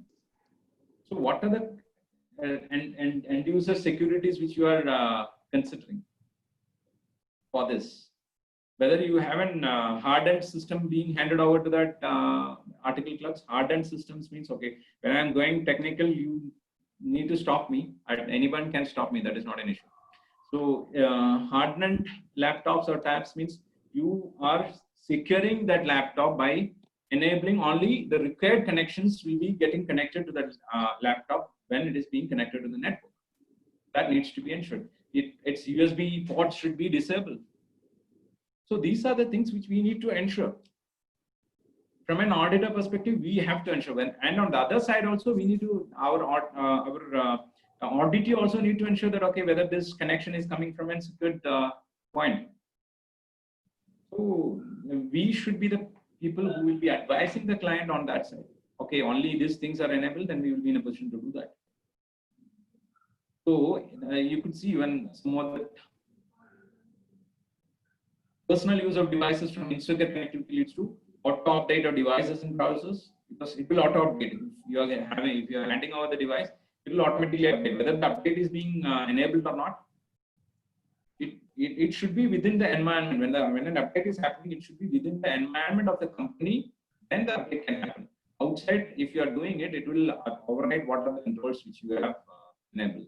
So what are the end user securities which you are considering for this? Whether you have an hardened system being handed over to that article clerks. Hardened systems means, okay, when I'm going technical, you need to stop me. Anyone can stop me. That is not an issue. So hardened laptops or tabs means you are securing that laptop by enabling only the required connections will be getting connected to that laptop when it is being connected to the network. That needs to be ensured. Its USB ports should be disabled. So these are the things which we need to ensure. from an auditor perspective, we have to ensure when, and on the other side also, we need to, our auditee also need to ensure that, okay, whether this connection is coming from a secured point. So we should be the people who will be advising the client on that side. Okay, only these things are enabled, then we will be in a position to do that. So you could see when some of the personal use of devices from Instagram connectivity leads to auto update of devices in browsers, because it will auto update. If you are handing over the device, it will automatically update. Whether the update is being enabled or not, it should be within the environment. When an update is happening, it should be within the environment of the company, then the update can happen. Outside, if you are doing it, it will override what are the controls which you have enabled.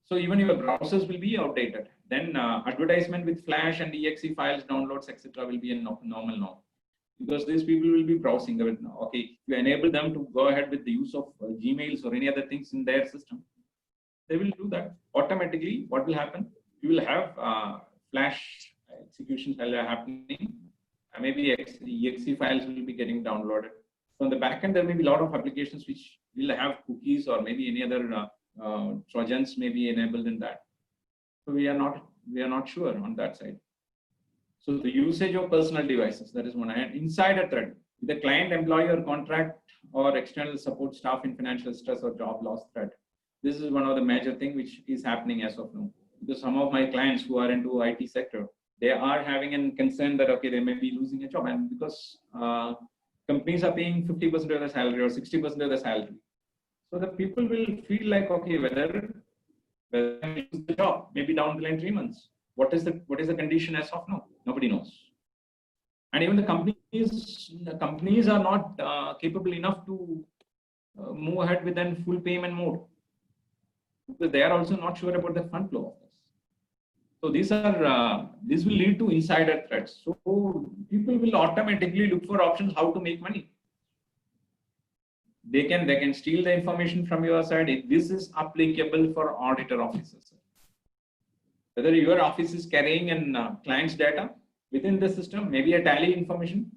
So even your browsers will be outdated. Then advertisement with Flash and exe files, downloads, etc. will be a normal now, because these people will be browsing. Okay, you enable them to go ahead with the use of Gmails or any other things in their system, they will do that automatically. What will happen? You will have Flash executions happening. Maybe exe files will be getting downloaded. So on the back end, there may be a lot of applications which will have cookies or maybe any other Trojans may be enabled in that. So we are not sure on that side. So the usage of personal devices, that is one. And insider threat, the client, employer, contract, or external support staff in financial stress or job loss threat. This is one of the major things which is happening as of now. Because some of my clients who are into IT sector, they are having a concern that, okay, they may be losing a job. And because companies are paying 50% of the salary or 60% of the salary. So the people will feel like, okay, whether I lose the job, maybe down the line 3 months. What is the condition as of now? Nobody knows. And even the companies are not capable enough to move ahead with a full payment mode, because they are also not sure about the fund flow of this. So this will lead to insider threats. So people will automatically look for options how to make money. They can steal the information from your side. This is applicable for auditor offices. Whether your office is carrying a client's data within the system, maybe a tally information,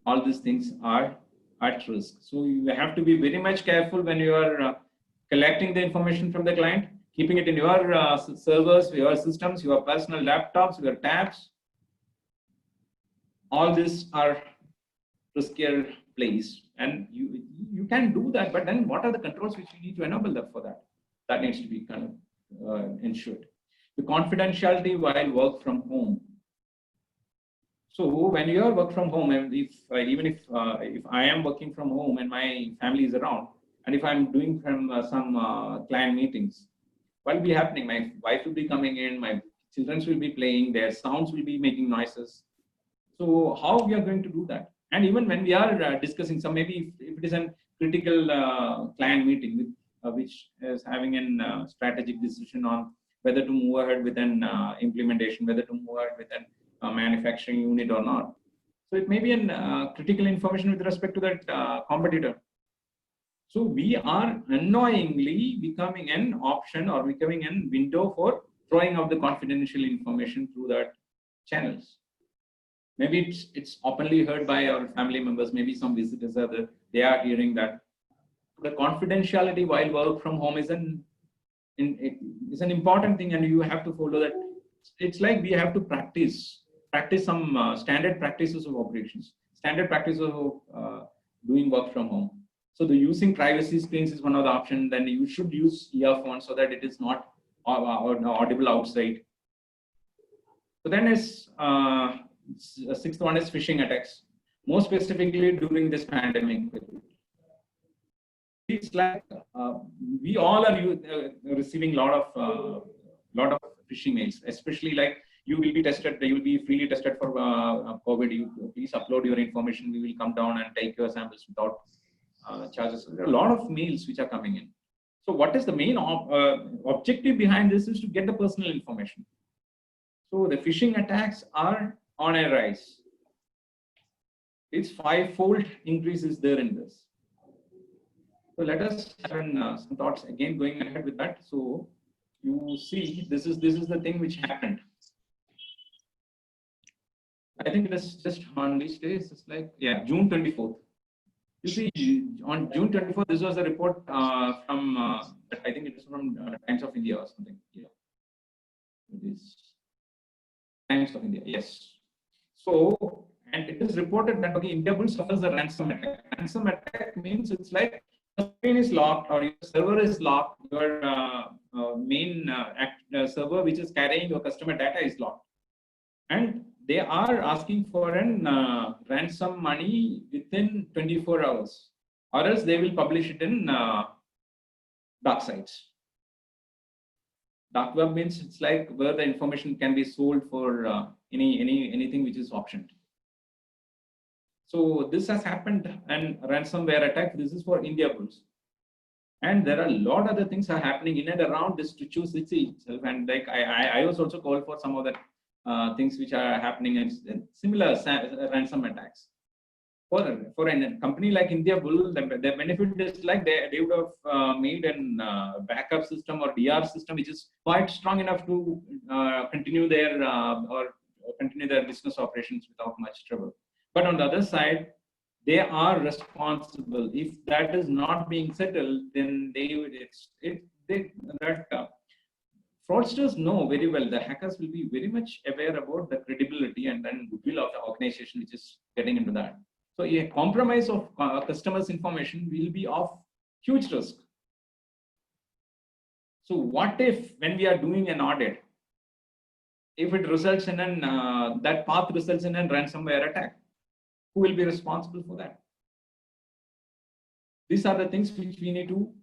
all these things are at risk. So you have to be very much careful when you are collecting the information from the client, keeping it in your servers, your systems, your personal laptops, your tabs. All these are riskier place, and you can do that, but then what are the controls which you need to enable that for that? That needs to be kind of ensured. The confidentiality while work from home. So when you are work from home, and even if I am working from home and my family is around, and if I'm doing from some client meetings, what will be happening? My wife will be coming in, my children will be playing, their sounds will be making noises. So how we are going to do that? And even when we are discussing, so maybe if it is a critical client meeting which is having a strategic decision on whether to move ahead with an implementation, whether to move ahead with a manufacturing unit or not. So it may be a critical information with respect to that competitor. So we are unknowingly becoming an option or becoming a window for throwing out the confidential information through that channels. Maybe it's openly heard by our family members. Maybe some visitors are there. They are hearing that. The confidentiality while work from home is an important thing, and you have to follow that. It's like we have to practice some standard practices of operations, standard practices of doing work from home. So the using privacy screens is one of the options. Then you should use earphones so that it is not audible outside. So then is sixth one is phishing attacks, more specifically during this pandemic. It's like we all are receiving a lot of phishing mails, especially like you will be tested, you will be freely tested for COVID. You please upload your information. We will come down and take your samples without charges. There are a lot of mails which are coming in. So what is the main objective behind this is to get the personal information. So the phishing attacks are on a rise. It's 5-fold increase is there in this. So let us have some thoughts again going ahead with that. So you see, this is the thing which happened. I think it is just on which days? It's like, yeah, June 24th. You see, on June 24th, this was a report from, I think it is from Times of India or something. Yeah. It is Times of India, yes. So, and it is reported that, okay, India Bull suffers a ransom attack. Ransom attack means it's like the screen is locked or your server is locked, your main server which is carrying your customer data is locked. And they are asking for an ransom money within 24 hours, or else they will publish it in dark sites. Dark web means it's like where the information can be sold for anything which is auctioned. So this has happened, and ransomware attack. This is for India Bulls, and there are a lot of other things are happening in and around this Trichy city itself. And like I was also called for some of the things which are happening and similar ransom attacks. For a company like India Bull, the benefit is like they would have made an backup system or DR system which is quite strong enough to continue their business operations without much trouble. But on the other side, they are responsible. If that is not being settled, then fraudsters know very well. The hackers will be very much aware about the credibility and then goodwill of the organization which is getting into that. So a compromise of customers' information will be of huge risk. So what if when we are doing an audit, if it results in that path results in a ransomware attack, who will be responsible for that? These are the things which we need to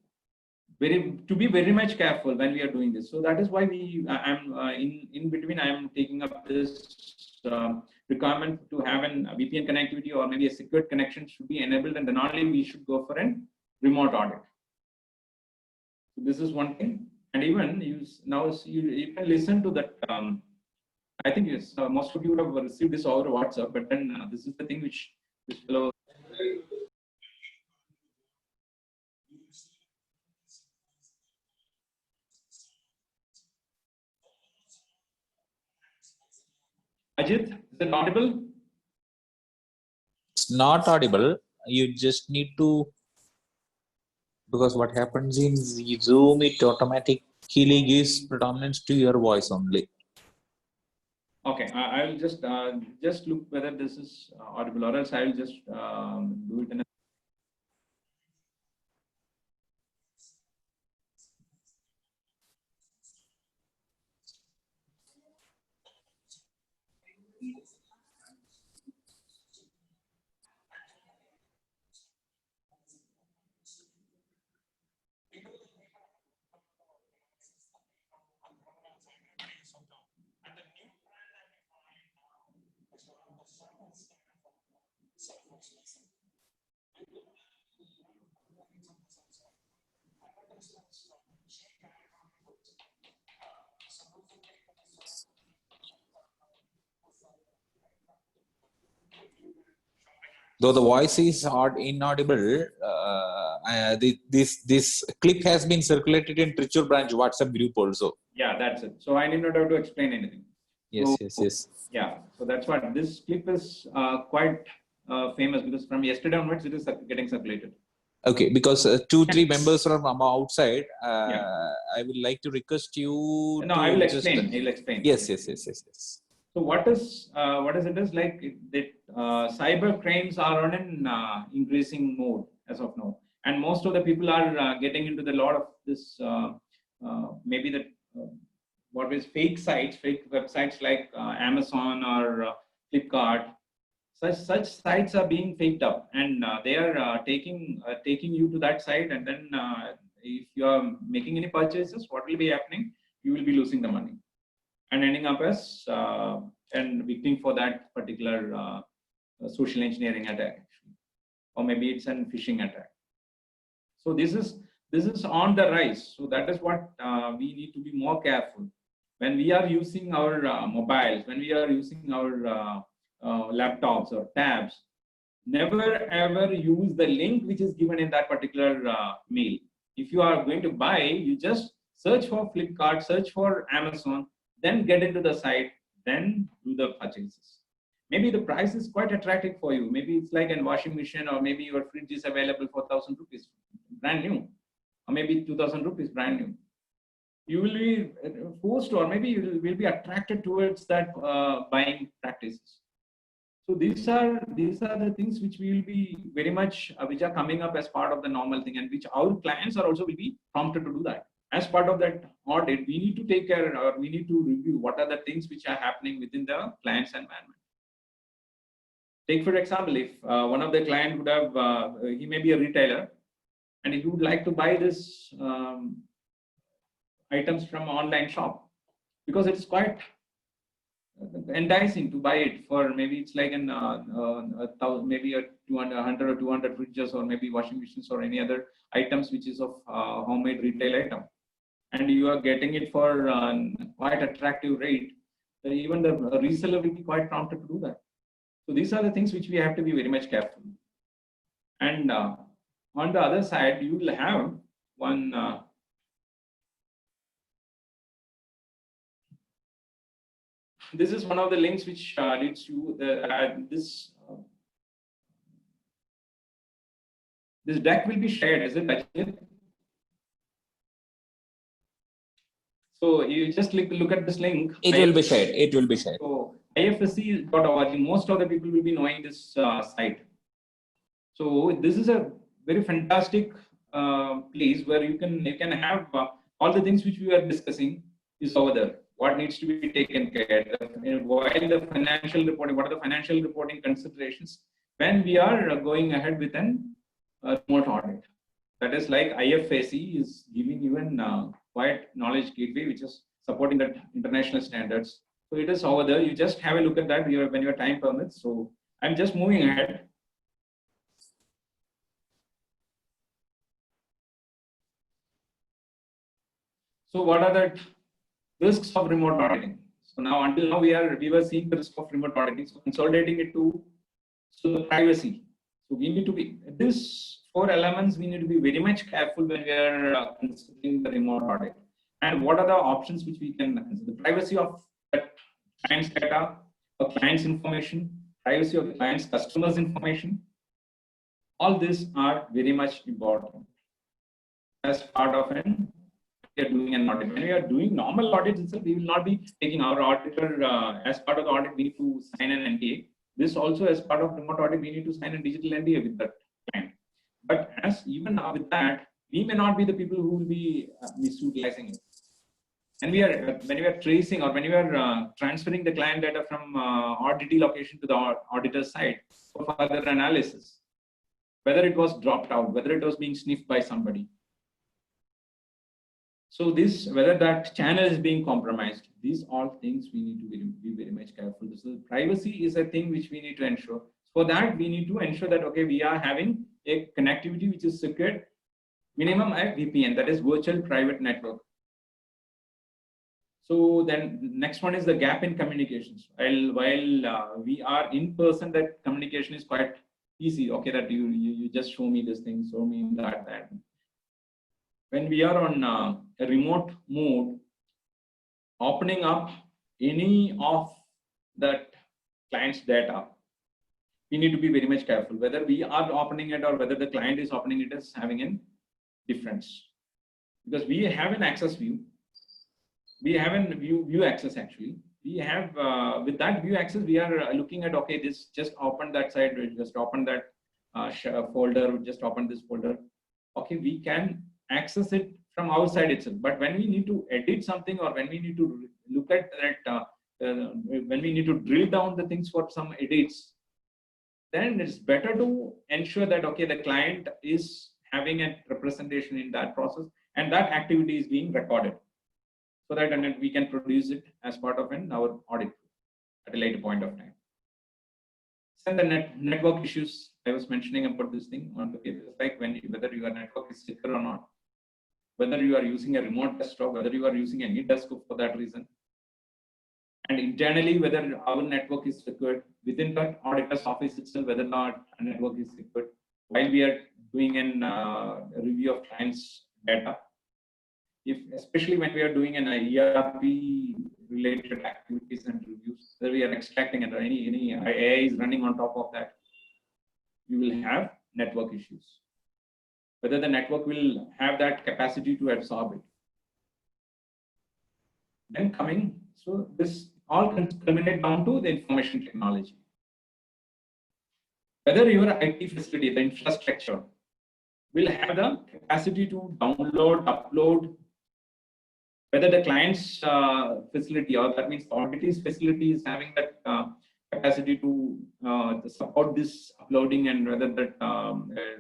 be very much careful when we are doing this. So that is why in between I am taking up this requirement to have a VPN connectivity or maybe a secured connection should be enabled, and then only we should go for a remote audit. So this is one thing, and even you can listen to that. I think yes, most of you would have received this over WhatsApp, but then this is the thing which this fellow. Ajit, is it audible? It's not audible. You just need to, because what happens in Zoom, it automatically gives predominance to your voice only. Okay, I will just look whether this is audible, or else I will just do it in a. Though the voice is inaudible, this clip has been circulated in Trichur branch WhatsApp group also. Yeah, that's it. So I need not have to explain anything. Yes, so, yes. Yeah, so that's what this clip is quite famous, because from yesterday onwards it is getting circulated. Okay, because 2-3 members from outside, I would like to request you. No, I will explain. I will explain. Yes. So what is it is like that cyber crimes are on an increasing mode as of now, and most of the people are getting into the lot of this maybe that what is fake sites, fake websites like Amazon or Flipkart. Such sites are being faked up, and they are taking you to that site, and then if you are making any purchases, what will be happening? You will be losing the money and ending up as and victim for that particular social engineering attack, or maybe it's a phishing attack. So this is on the rise. So that is what we need to be more careful when we are using our mobiles, when we are using our laptops or tabs. Never ever use the link which is given in that particular mail. If you are going to buy, you just search for Flipkart, search for Amazon, then get into the site, then do the purchases. maybe the price is quite attractive for you. Maybe it's like a washing machine, or maybe your fridge is available for 1,000 rupees, brand new, or maybe 2,000 rupees, brand new. You will be forced, or maybe you will be attracted towards that buying practices. So these are the things which we will be very much which are coming up as part of the normal thing, and which our clients are also will be prompted to do that. As part of that audit, we need to take care, or we need to review what are the things which are happening within the client's environment. Take for example, if one of the client would have, he may be a retailer, and he would like to buy this items from online shop, because it's quite enticing to buy it for, maybe it's like an maybe a 100 or 200 fridges, or maybe washing machines, or any other items which is of homemade retail item, and you are getting it for quite attractive rate. Even the reseller will be quite prompted to do that. So these are the things which we have to be very much careful. And on the other side, you will have one this is one of the links which leads to this deck will be shared. Is it Ajit? So you just look at this link. It will be shared. It will be shared. So ifsc.org, most of the people will be knowing this site. So this is a very fantastic place where you can have all the things which we are discussing is over there. What needs to be taken care of, while the financial reporting, what are the financial reporting considerations when we are going ahead with an remote audit. That is like IFSC is giving you an quiet knowledge gateway, which is supporting that international standards. So it is over there. You just have a look at that when your time permits. So I'm just moving ahead. So what are the risks of remote auditing? So now, until now, we were seeing the risk of remote auditing. So consolidating it to the privacy. So we need to be these 4 elements. We need to be very much careful when we are considering the remote audit. And what are the options which we can consider? The privacy of that client's data, or client's information, privacy of the client's customers' information. All these are very much important as part of an. We are doing an audit. When we are doing normal audits itself, we will not be taking our auditor as part of the audit. We need to sign an NDA. This also, as part of remote audit, we need to sign a digital NDA with that client. But as even with that, we may not be the people who will be misutilizing it. And when we are tracing, or when we are transferring the client data from RDT location to the auditor's side for further analysis, whether it was dropped out, whether it was being sniffed by somebody. So whether that channel is being compromised, these all things we need to be very much careful. So privacy is a thing which we need to ensure. For that, we need to ensure that, okay, we are having a connectivity which is secured, minimum a VPN, that is virtual private network. So then next one is the gap in communications. While we are in person, that communication is quite easy. Okay, that you just show me this thing, show me that. When we are on a remote mode, opening up any of that client's data, we need to be very much careful. Whether we are opening it or whether the client is opening it is having a difference. Because we have an access view. We have a view access actually. We have, with that view access, we are looking at, okay, this just opened that side, just opened that folder, just opened this folder. Okay, we can access it from our side itself. But when we need to edit something, or when we need to look at that, when we need to drill down the things for some edits, then it's better to ensure that, okay, the client is having a representation in that process, and that activity is being recorded, so that and then we can produce it as part of our audit at a later point of time. And the network issues I was mentioning about this thing on the paper, like whether your network is secure or not, whether you are using a remote desktop, whether you are using any desktop for that reason, and internally whether our network is secured within the auditor's office itself, whether or not a network is secured while we are doing a review of clients' data. Especially when we are doing an ERP related activities and reviews, whether we are extracting it or any AI is running on top of that, we will have network issues. Whether the network will have that capacity to absorb it. Then so this all culminate down to the information technology. Whether your IT facility, the infrastructure, will have the capacity to download, upload, whether the client's facility, or that means the auditor's facility, is having that capacity to support this uploading, and whether that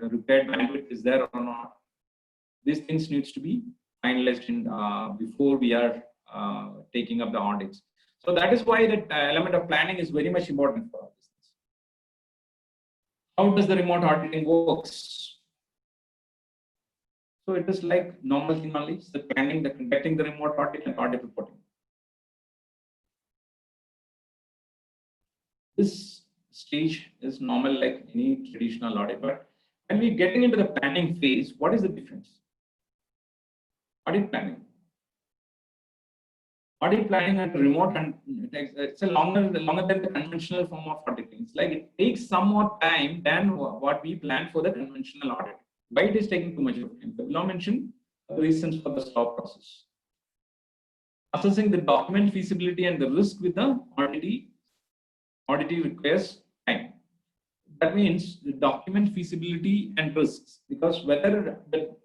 required bandwidth is there or not. These things needs to be finalized before we are taking up the audits. So that is why that element of planning is very much important for our business. How does the remote auditing works? So it is like normal thing only, the planning, the conducting the remote audit and audit reporting. This stage is normal like any traditional audit, but when we getting into the planning phase, what is the difference? Audit planning. Audit planning and remote, and it's a longer than the conventional form of auditing. It's like it takes some more time than what we plan for the conventional audit. Why it is taking too much of time? I will now mention the reasons for the slow process. Assessing the document feasibility and the risk with the auditee requires time. That means the document feasibility and risks, because whether the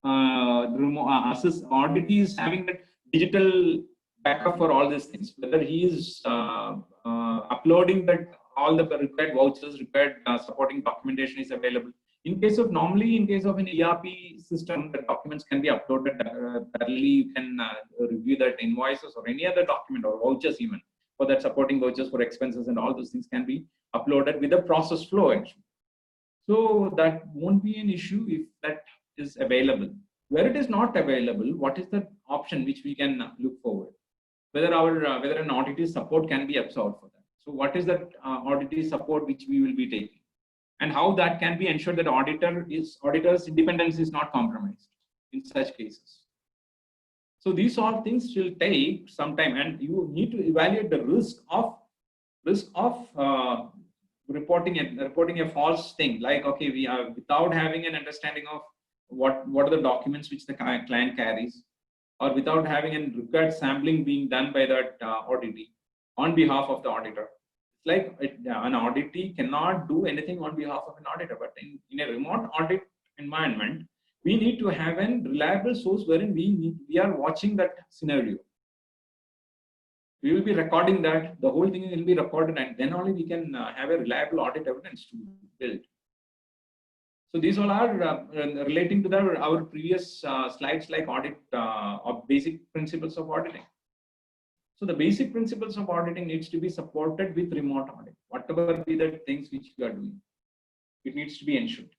auditee is having that digital backup for all these things, whether he is uploading that all the required vouchers, required supporting documentation is available. In case of an ERP system, the documents can be uploaded parallelly. You can review that invoices or any other document or vouchers, even for that supporting vouchers for expenses, and all those things can be uploaded with a process flow actually. So that won't be an issue if that is available. Where it is not available, what is the option which we can look forward? Whether an auditee support can be absorbed for that. So what is that auditee support which we will be taking, and how that can be ensured that auditor's independence is not compromised in such cases. So these all things will take some time, and you need to evaluate the risk of reporting a false thing. Like, okay, we are without having an understanding of what are the documents which the client carries, or without having a required sampling being done by that auditee on behalf of the auditor. It's like an auditee cannot do anything on behalf of an auditor, but in a remote audit environment, we need to have a reliable source wherein we are watching that scenario. We will be recording that, the whole thing will be recorded, and then only we can have a reliable audit evidence to build. So these all are relating to our previous slides, like audit or basic principles of auditing. So the basic principles of auditing needs to be supported with remote audit. Whatever be the things which you are doing, it needs to be ensured.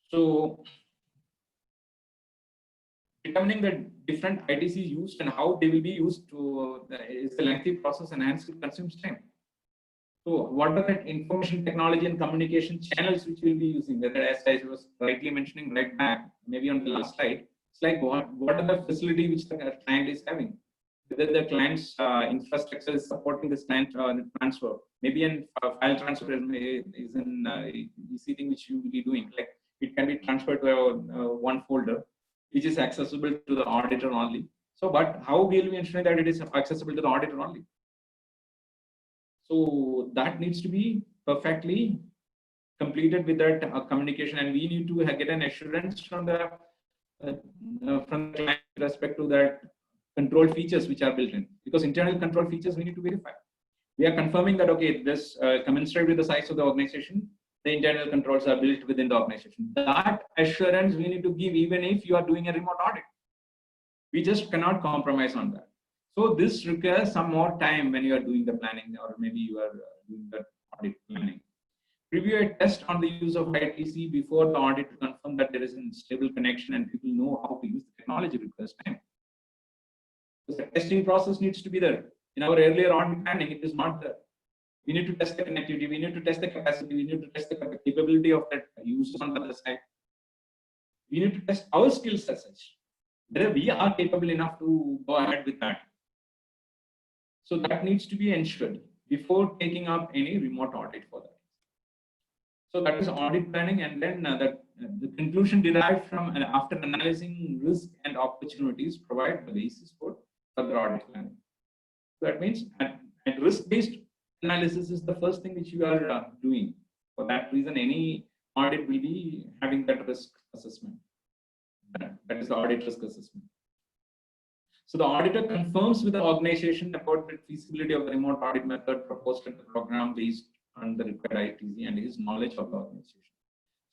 So determining the different ITCs used and how they will be used is a lengthy process, and hence it consumes time. So what are the information technology and communication channels which we'll be using? Whether, as I was rightly mentioning right back, maybe on the last slide, it's like what are the facility which the client is having? Whether the client's infrastructure is supporting this client transfer. Maybe a file transfer is an easy thing which you will be doing. Like it can be transferred to one folder, which is accessible to the auditor only. So, but how will we ensure that it is accessible to the auditor only? So that needs to be perfectly completed with that communication, and we need to get an assurance from the client with respect to that control features which are built in, because internal control features we need to verify. We are confirming that, okay, this commensurate with the size of the organization, the internal controls are built within the organization. That assurance we need to give even if you are doing a remote audit. We just cannot compromise on that. So this requires some more time when you are doing the planning, or maybe you are doing the audit planning. Review a test on the use of ITC before the audit to confirm that there is a stable connection and people know how to use the technology requires time. So the testing process needs to be there. In our earlier audit planning, it is not there. We need to test the connectivity, we need to test the capacity, we need to test the capability of that users on the other side. We need to test our skills as such. whether we are capable enough to go ahead with that. So that needs to be ensured before taking up any remote audit for that. So that is audit planning, and then the conclusion derived from after analyzing risk and opportunities provide the basis for further audit planning. So that means and risk-based analysis is the first thing which you are doing. For that reason, any audit will be having that risk assessment. That is the audit risk assessment. So the auditor confirms with the organization about the feasibility of the remote audit method proposed in the program based on the required ITC and his knowledge of the organization.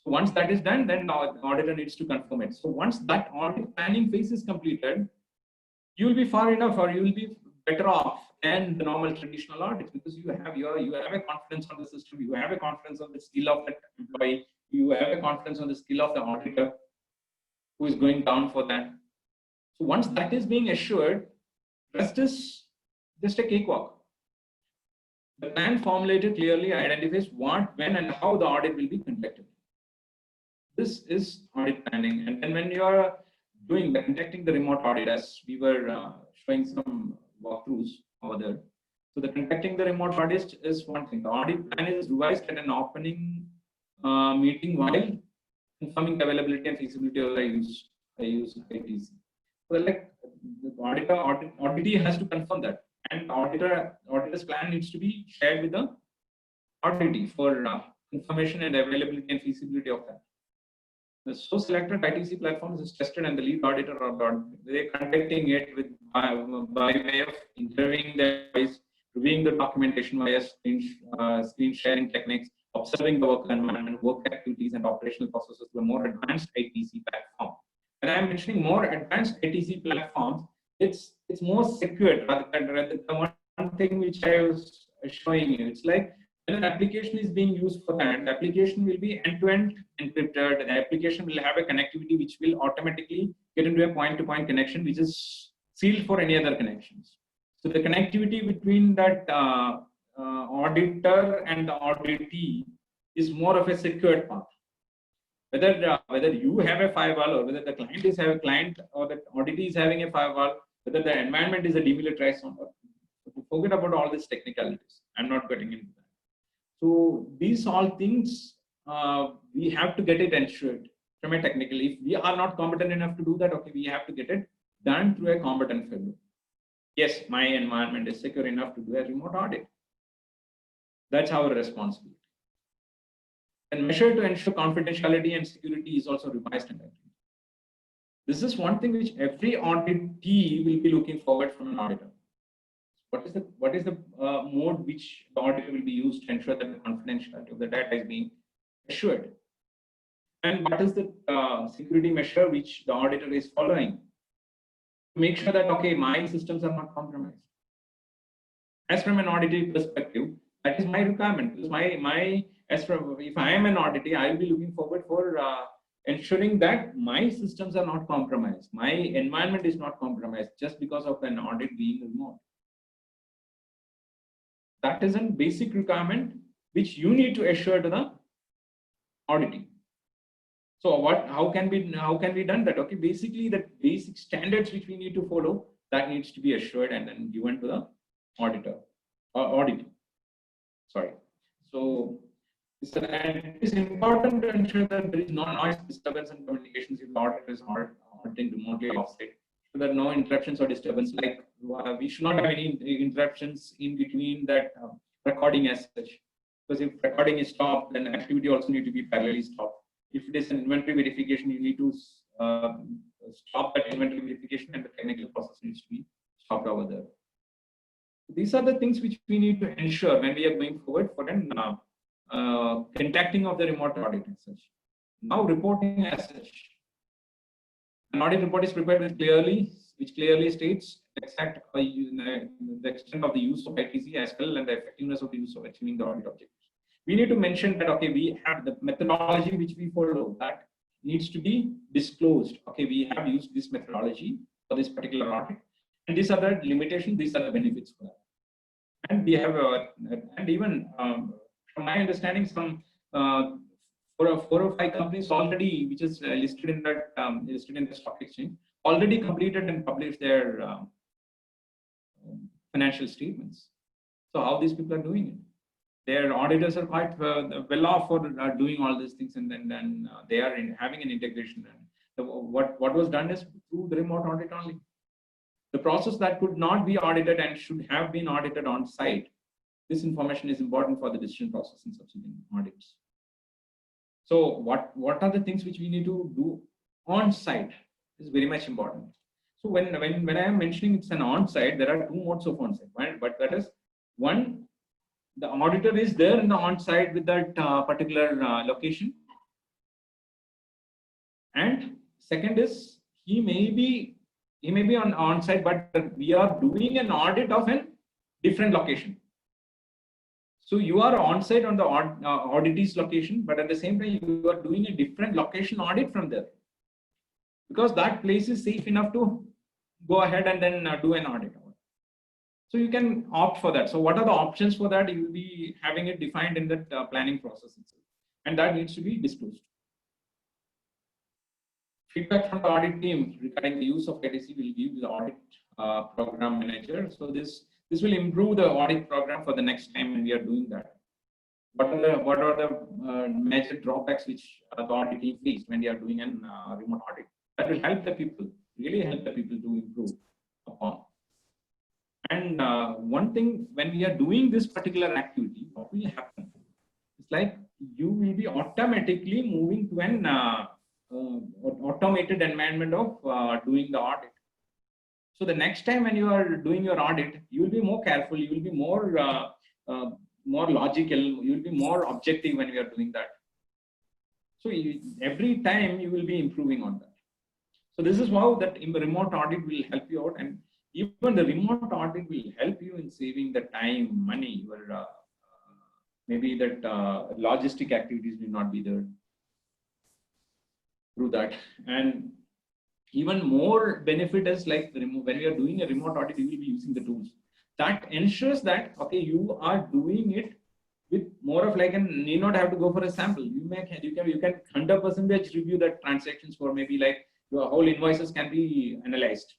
So once that is done, then the auditor needs to confirm it. So once that audit planning phase is completed, you will be far enough, or you will be better off than the normal traditional audit, because you have a confidence on the system, you have a confidence on the skill of the employee, you have a confidence on the skill of the auditor who is going down for that. So once that is being assured, rest is just a cakewalk. The plan formulated clearly identifies what, when, and how the audit will be conducted. This is audit planning. And then when you are conducting the remote audit, as we were showing some walkthroughs over there. So the conducting the remote audit is one thing. The audit plan is revised at an opening meeting while confirming the availability and feasibility of the use ITC. So like the auditee has to confirm that, and auditor's plan needs to be shared with the auditee for confirmation and availability and feasibility of that. The so selected ITC platforms is tested, and the lead auditor or they're conducting it with by way of interviewing the advice, reviewing the documentation via screen sharing techniques, observing the work environment, work activities, and operational processes to a more advanced ITC platform. And I'm mentioning more advanced ITC platforms. It's more secure rather than the one thing which I was showing you. It's like when an application is being used for that, the application will be end-to-end encrypted. The application will have a connectivity which will automatically get into a point-to-point connection, which is sealed for any other connections. So the connectivity between that auditor and the auditee is more of a secured path. Whether you have a firewall, or whether the client is having a client, or the auditee is having a firewall, whether the environment is a demilitarized or not. Forget about all these technicalities. I'm not getting into that. So these all things we have to get it ensured from a technical. If we are not competent enough to do that, okay, we have to get it done through a competent fellow. Yes, my environment is secure enough to do a remote audit. That's our responsibility. And measure to ensure confidentiality and security is also revised and agreed. This is one thing which every auditee will be looking forward from an auditor. What is the mode which the auditor will be used to ensure that the confidentiality of the data is being assured? And what is the security measure which the auditor is following to make sure that, okay, my systems are not compromised? As from an auditee perspective, that is my requirement. Because if I am an auditee, I will be looking forward for ensuring that my systems are not compromised. My environment is not compromised just because of an audit being remote. That is a basic requirement which you need to assure to the auditee. So how can be done that? Okay, basically the basic standards which we need to follow, that needs to be assured and then given to the auditor or auditee. Sorry. So it is important to ensure that there is no noise disturbance and communications if the auditor is auditing remotely offsite, so that no interruptions or disturbance. Like we should not have any interruptions in between that recording as such. Because if recording is stopped, then activity also need to be parallelly stopped. If it is an inventory verification, you need to stop that inventory verification, and the technical process needs to be stopped over there. These are the things which we need to ensure when we are going forward for an conducting of the remote audit as such. Now reporting as such. An audit report is prepared which clearly states the extent of the use of ITC as well and the effectiveness of the use of achieving the audit objectives. We need to mention that, okay, we have the methodology which we follow that needs to be disclosed. Okay, we have used this methodology for this particular audit, and these are the limitations, these are the benefits for that. And we have, and even from my understanding, some 4 or 5 companies already, which is listed in that listed in the stock exchange, already completed and published their financial statements. So how these people are doing it? Their auditors are quite well off for doing all these things, and then they are having an integration. And what was done is through the remote audit only. The process that could not be audited and should have been audited on site, this information is important for the decision process in subsequent audits. So what are the things which we need to do on site is very much important. So when I am mentioning it's an on site, there are two modes of on site, right? But that is one, the auditor is there in the on site with that particular location, and second is he may be on site, but we are doing an audit of a different location. So you are on site on the auditee's location, but at the same time you are doing a different location audit from there, because that place is safe enough to go ahead and then do an audit. So you can opt for that. So what are the options for that? You will be having it defined in that planning process itself, and that needs to be disclosed. Feedback from the audit team regarding the use of ITC will give the audit program manager. So this will improve the audit program for the next time when we are doing that. What are the major drawbacks which the audit team faced when they are doing an remote audit? That will help the people, really help the people to improve upon. And one thing, when we are doing this particular activity, what will happen? It's like you will be automatically moving to an automated environment of doing the audit. So the next time when you are doing your audit, you will be more careful, you will be more logical, you will be more objective when you are doing that. So every time you will be improving on that. So this is how that in the remote audit will help you out, and even the remote audit will help you in saving the time, money, your maybe that logistic activities will not be there through that. And even more benefit is like when we are doing a remote audit, you will be using the tools that ensures that, okay, you are doing it with more of like, and need not have to go for a sample. You can 100% review that transactions for maybe like your whole invoices can be analyzed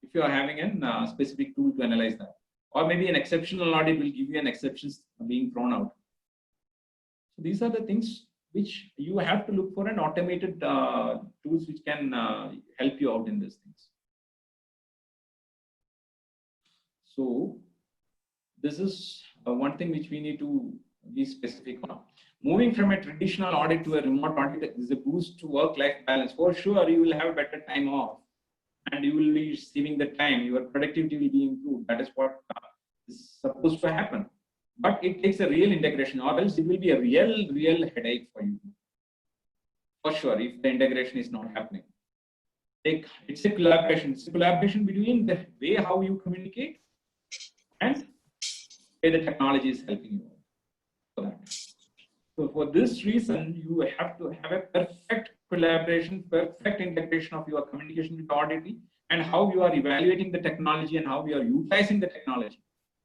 if you are having a specific tool to analyze that, or maybe an exceptional audit will give you an exceptions being thrown out. So these are the things which you have to look for, an automated tools which can help you out in these things. So this is one thing which we need to be specific on. Moving from a traditional audit to a remote audit is a boost to work-life balance. For sure, you will have better time off, and you will be saving the time. Your productivity will be improved. That is what is supposed to happen. But it takes a real integration, or else it will be a real headache for you. For sure, if the integration is not happening. It's a collaboration. It's a collaboration between the way how you communicate and way the technology is helping you for that. So for this reason, you have to have a perfect collaboration, perfect integration of your communication with the audit team, and how you are evaluating the technology and how we are utilizing the technology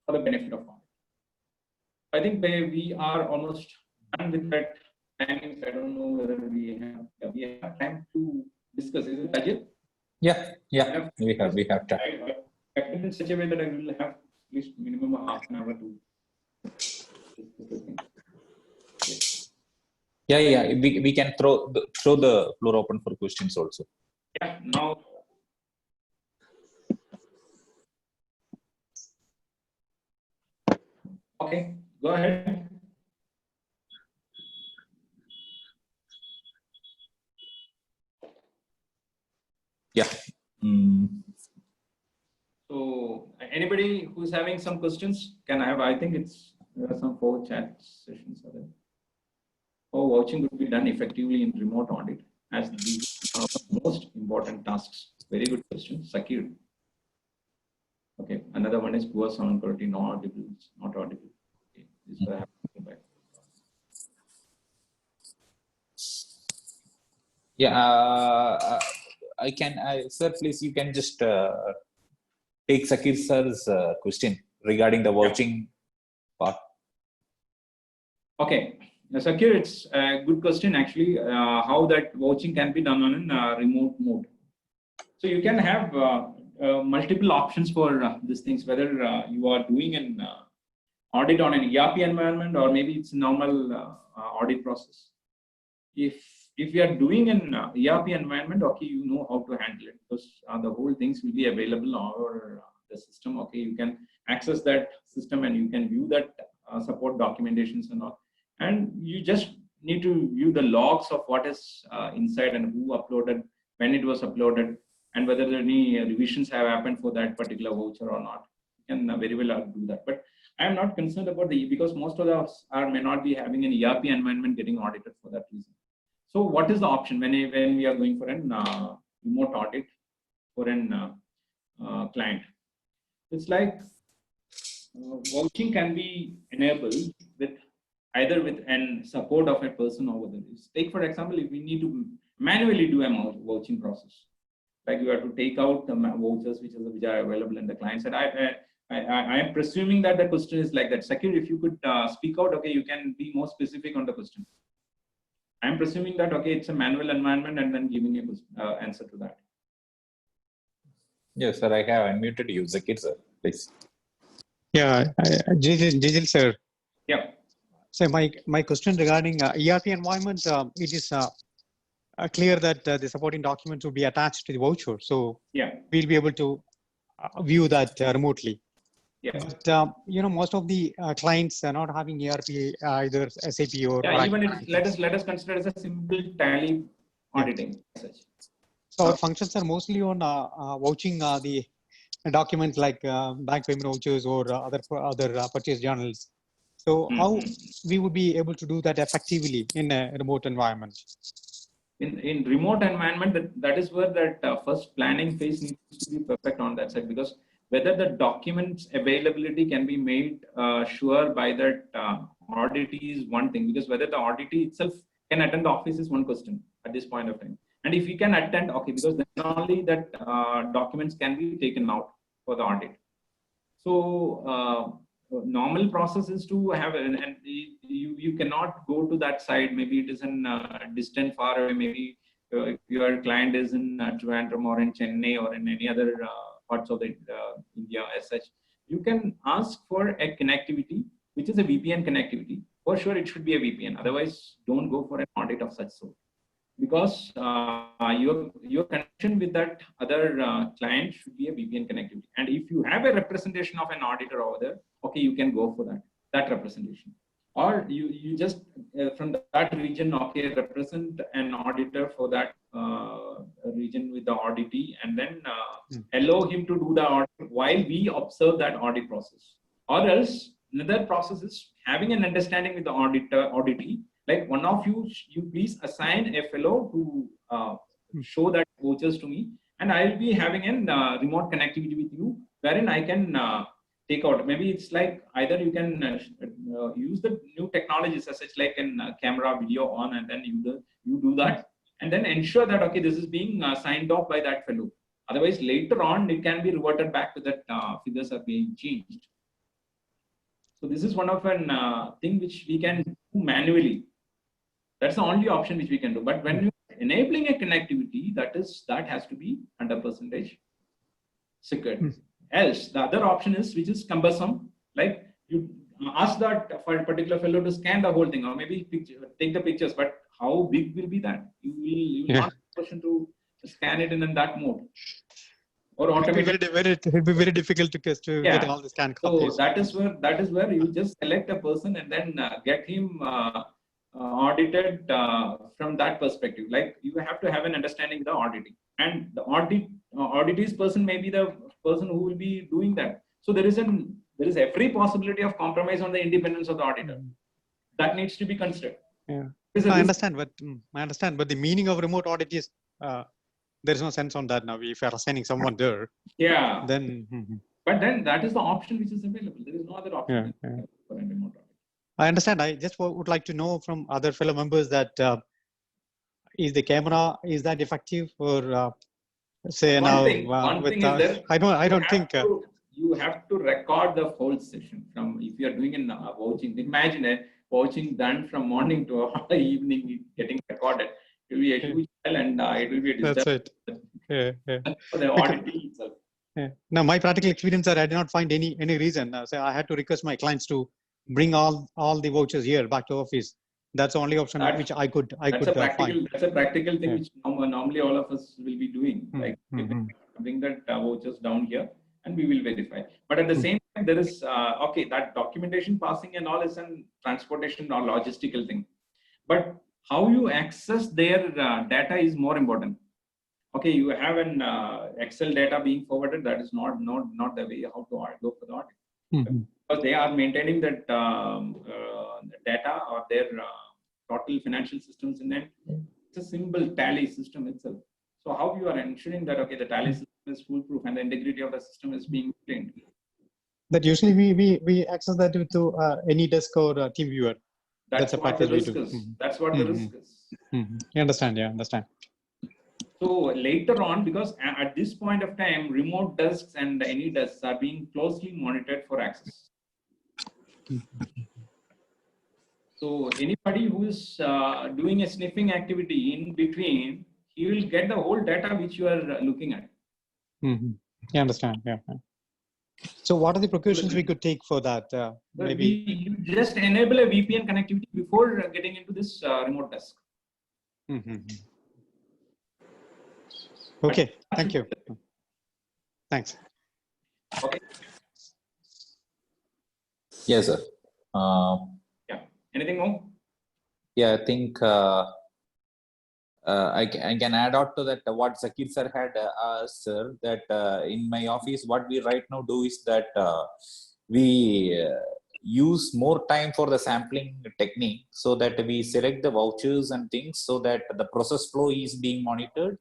for the benefit of audit. I think we are almost done with that timings. I don't know whether we have time to discuss. Is it Ajit? Yeah, we have time. I kept in such a way that I will have at least minimum half an hour to discuss the thing. Yeah. We can throw the floor open for questions also. Yeah. Now. Okay. Go ahead. Yeah. So anybody who's having some questions can have. I think there are some 4 chat sessions are there. How vouching would be done effectively in remote audit, as these are the most important tasks. Very good question, Sakir. Okay. Another one is poor sound quality, not audible. Okay. This is what I have to go back. Yeah, sir, please, you can just take Sakir sir's question regarding the vouching part. Okay, Sakir, it's a good question actually. How that vouching can be done on a remote mode. So you can have multiple options for these things, whether you are doing an audit on an ERP environment or maybe it's a normal audit process. If you are doing an ERP environment, okay, you know how to handle it because the whole things will be available over the system. Okay, you can access that system and you can view that support documentations and all. And you just need to view the logs of what is inside and who uploaded, when it was uploaded, and whether any revisions have happened for that particular voucher or not. You can very well do that. But I am not concerned about because most of us may not be having an ERP environment getting audited for that reason. So what is the option when we are going for an remote audit for an client? It's like vouching can be enabled with either with an support of a person over there. Take for example, if we need to manually do a vouching process, like you have to take out the vouchers which are available in the client side. I am presuming that the question is like that. Second, if you could speak out, okay, you can be more specific on the question. I'm presuming that, okay, it's a manual environment and then giving a answer to that. Yes, sir, I have unmuted you. Zakir, sir, please. Yeah, Jijil sir. Yeah. So my question regarding ERP environment, it is clear that the supporting documents will be attached to the voucher. So yeah, we'll be able to view that remotely. Yeah. But most of the clients are not having ERP, either SAP or. Yeah, even let us consider as a simple tally auditing. Yeah. So our functions are mostly on vouching the documents like bank payment vouchers or other purchase journals. So how we would be able to do that effectively in a remote environment? In remote environment, that is where that first planning phase needs to be perfect on that side, because whether the documents availability can be made sure by that auditee is one thing, because whether the auditee itself can attend the office is one question at this point of time. And if he can attend, okay, because then only that documents can be taken out for the audit. So normal process is to have, and you cannot go to that side. Maybe it is in distant, far away. Maybe if your client is in Trivandrum or in Chennai or in any other parts of the India as such, you can ask for a connectivity, which is a VPN connectivity. For sure, it should be a VPN. Otherwise, don't go for an audit of such sort, because your connection with that other client should be a VPN connectivity. And if you have a representation of an auditor over there, okay, you can go for that representation. Or you just from that region, okay, represent an auditor for that region with the auditee, and then allow him to do the audit while we observe that audit process. Or else another process is having an understanding with the auditee. Like one of you please assign a fellow to show that vouchers to me, and I will be having a remote connectivity with you, wherein I can take out. Maybe it's like either you can use the new technologies as such, like in camera, video on, and then you do that, and then ensure that, okay, this is being signed off by that fellow. Otherwise, later on, it can be reverted back to that figures are being changed. So this is one of an thing which we can do manually. That's the only option which we can do. But when you're enabling a connectivity, that has to be 100% secured. Else, the other option is, which is cumbersome. Like you ask that for a particular fellow to scan the whole thing, or maybe take the pictures. But how big will be that? You will not have a person to scan it in that mode. Or automatically, it will be very difficult to get all the scan copies. So that is where you just select a person and then get him audited from that perspective. Like you have to have an understanding of the auditing, and the auditee's person may be the person who will be doing that. So there is every possibility of compromise on the independence of the auditor. That needs to be considered. Yeah, I understand, but the meaning of remote audit is there is no sense on that now. If you are assigning someone there, yeah, then. But then that is the option which is available. There is no other option for a remote audit. I understand. I just would like to know from other fellow members that is the camera, is that effective, or say one now thing is there. I don't think you have to record the whole session from, if you are doing a vouching. Imagine a vouching done from morning to evening getting recorded. It will be a huge file and it will be a disturbance. That's it. For the auditing itself. Now, my practical experience, sir, I did not find any reason. So I had to request my clients to bring all the vouchers here back to office. That's the only option That- which I could That's a practical. find. That's a practical thing Yeah. which normally all of us will be doing. Like Mhm. bring that vouchers down here, and we will verify. But at the same time, there is okay, that documentation passing and all is an transportation or logistical thing. But how you access their data is more important. Okay, you have an Excel data being forwarded. That is not the way how to go for the audit. Mhm. Because they are maintaining that data or their total financial systems in that. It's a simple tally system itself. So how you are ensuring that okay, the tally system is foolproof and the integrity of the system is being maintained? That usually we access that to any desk or team viewer. That's a what the practice we risk do. is. Mhm. That's what the risk is. You understand? Yeah, understand. So later on, because at this point of time, remote desks and any desks are being closely monitored for access. So anybody who is doing a sniffing activity in between, he will get the whole data which you are looking at. You understand? Yeah. So what are the precautions we could take for that? Maybe You just enable a VPN connectivity before getting into this remote desk. Okay, thank you. Thanks. Okay. Yes, sir. Yeah. Anything more? Yeah, I think I can add on to that what Zakir sir had asked, sir, that in my office, what we right now do is that we use more time for the sampling technique so that we select the vouchers and things so that the process flow is being monitored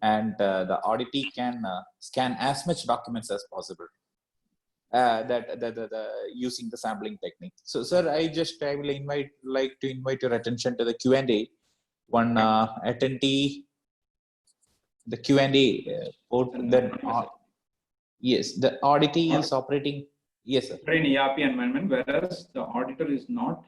and the auditee can scan as much documents as possible. The using the sampling technique. So, sir, I will like to invite your attention to the Q&A. One attendee, the Q&A port that yes, the auditee is operating. Yes, sir. In ERP environment, whereas the auditor is not,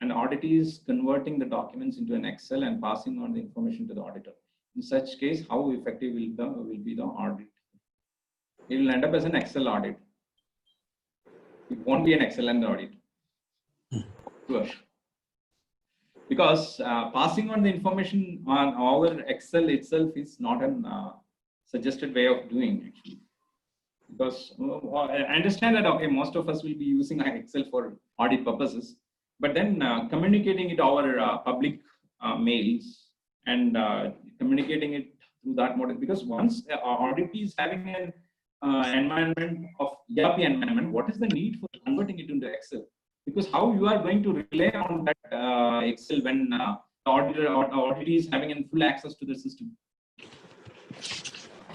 and auditee is converting the documents into an Excel and passing on the information to the auditor. In such case, how effective will be the audit? It will end up as an Excel audit. It won't be an excellent audit. Sure. Because passing on the information on our Excel itself is not a suggested way of doing actually. Because I understand that okay, most of us will be using Excel for audit purposes, but then communicating it over public mails and communicating it through that model. Because once audit is having an environment of ERP environment, what is the need for converting it into Excel? Because how you are going to rely on that Excel when the auditor or auditee is having full access to the system?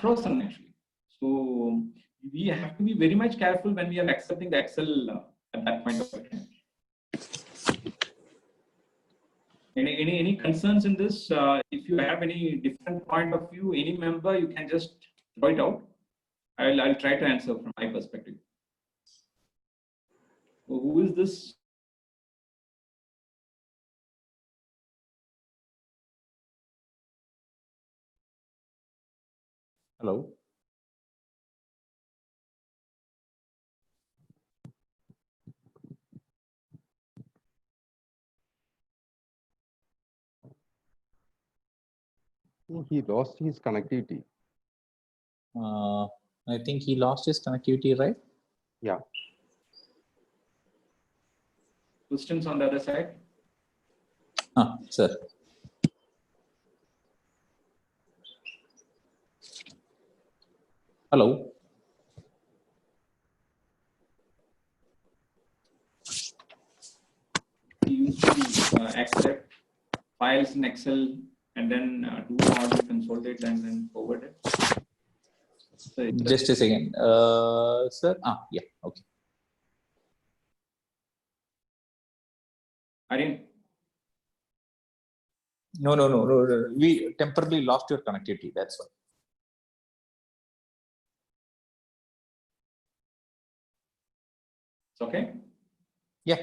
Frozen actually. So we have to be very much careful when we are accepting the Excel at that point of time. Any concerns in this? If you have any different point of view, any member, you can just throw it out. I'll try to answer from my perspective. So who is this? Hello. He lost his connectivity. I think he lost his connectivity, right? Yeah. Questions on the other side? Sir. Hello. We used to accept files in Excel and then do audit, consolidate, and then forward it. So Just a second, sir. Yeah, okay. Aryan, No. We temporarily lost your connectivity. That's why. it's okay. Yeah.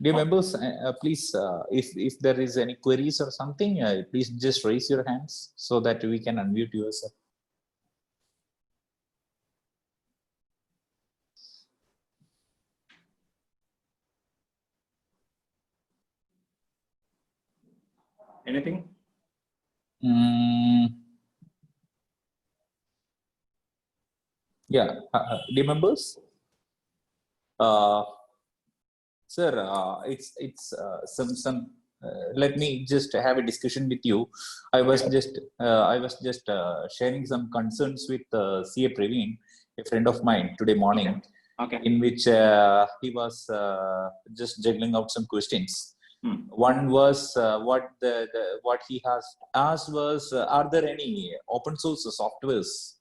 Dear members, please, if there is any queries or something, please just raise your hands so that we can unmute yourself. Anything? Yeah, dear members, sir, it's some. Let me just have a discussion with you. I was just sharing some concerns with CA Praveen, a friend of mine, today morning. Okay. In which he was just juggling out some questions. One was what he has asked was, are there any open source softwares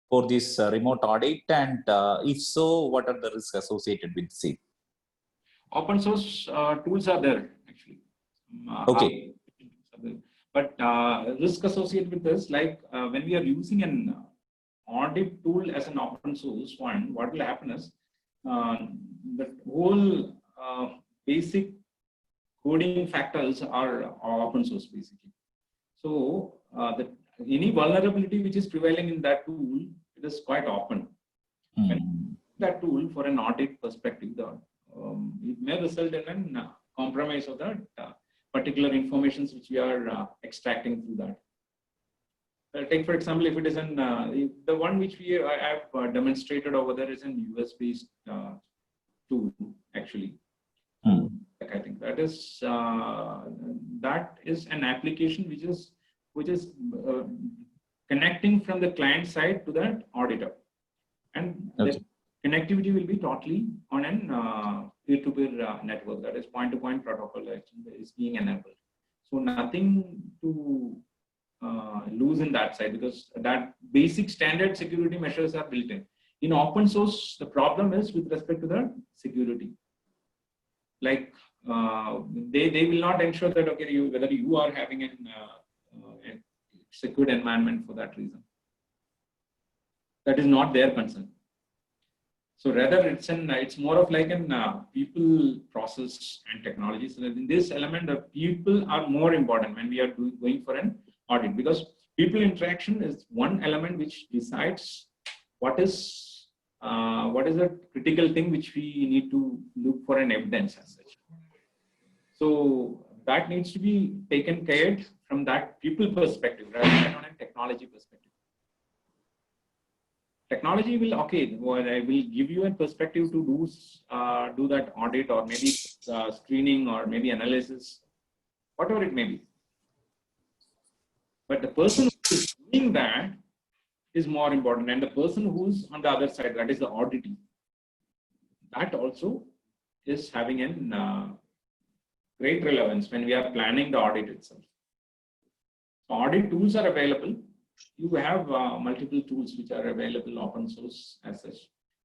for this remote audit, and if so, what are the risks associated with the same? Open source tools are there actually. Okay. But risk associated with this, like when we are using an audit tool as an open source one, what will happen is the whole basic coding factors are open source basically. So any vulnerability which is prevailing in that tool, it is quite open. When that tool for an audit perspective, it may result in a compromise of that particular informations which we are extracting through that. Take for example, if it is an the one which I have demonstrated over there is an US based tool actually. I think that is an application which is connecting from the client side to that auditor, and the connectivity will be totally on an peer-to-peer network, that is point-to-point protocol is being enabled. So nothing to lose in that side, because that basic standard security measures are built in. In open source, the problem is with respect to the security. Like they will not ensure that whether you are having a secured environment for that reason. That is not their concern. So rather, it's more of like an people, process, and technology. So in this element, the people are more important when we are going for an audit, because people interaction is one element which decides what is the critical thing which we need to look for an evidence as such. So that needs to be taken care from that people perspective rather than on a technology perspective. Technology will, I will give you a perspective to do that audit, or maybe screening, or maybe analysis, whatever it may be. But the person who is doing that is more important, and the person who's on the other side, that is the auditing, that also is having a great relevance when we are planning the audit itself. So audit tools are available. You have multiple tools which are available open source as such.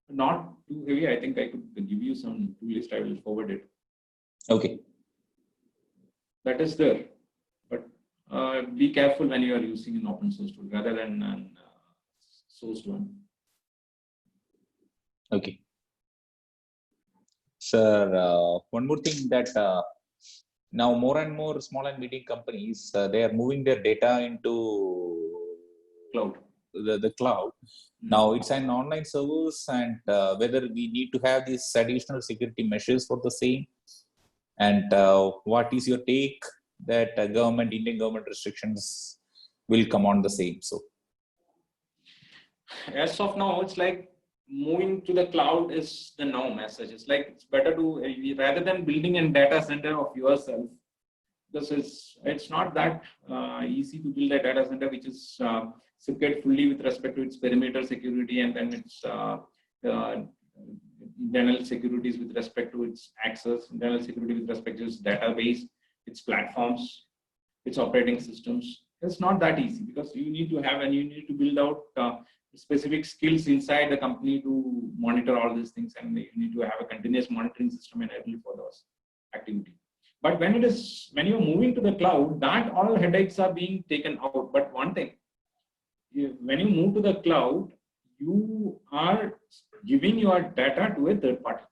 Not too heavy. I think I could give you some tool list. I will forward it. Okay. That is there. But be careful when you are using an open source tool rather than an sourced one. Okay. Sir, one more thing that now more and more small and medium companies, they are moving their data into cloud. The cloud. Now it's an online service, and whether we need to have these additional security measures for the same, and what is your take that Indian government restrictions will come on the same? So as of now, it's like moving to the cloud is the norm as such. It's like it's better to, rather than building a data center of yourself, because it's not that easy to build a data center which is secured fully with respect to its perimeter security, and then its internal securities with respect to its access, internal security with respect to its database, its platforms, its operating systems. It's not that easy, because you need to have, and you need to build out specific skills inside the company to monitor all these things, and you need to have a continuous monitoring system enabled for those activity. But when you're moving to the cloud, that all headaches are being taken out. But one thing, when you move to the cloud, you are giving your data to a third party.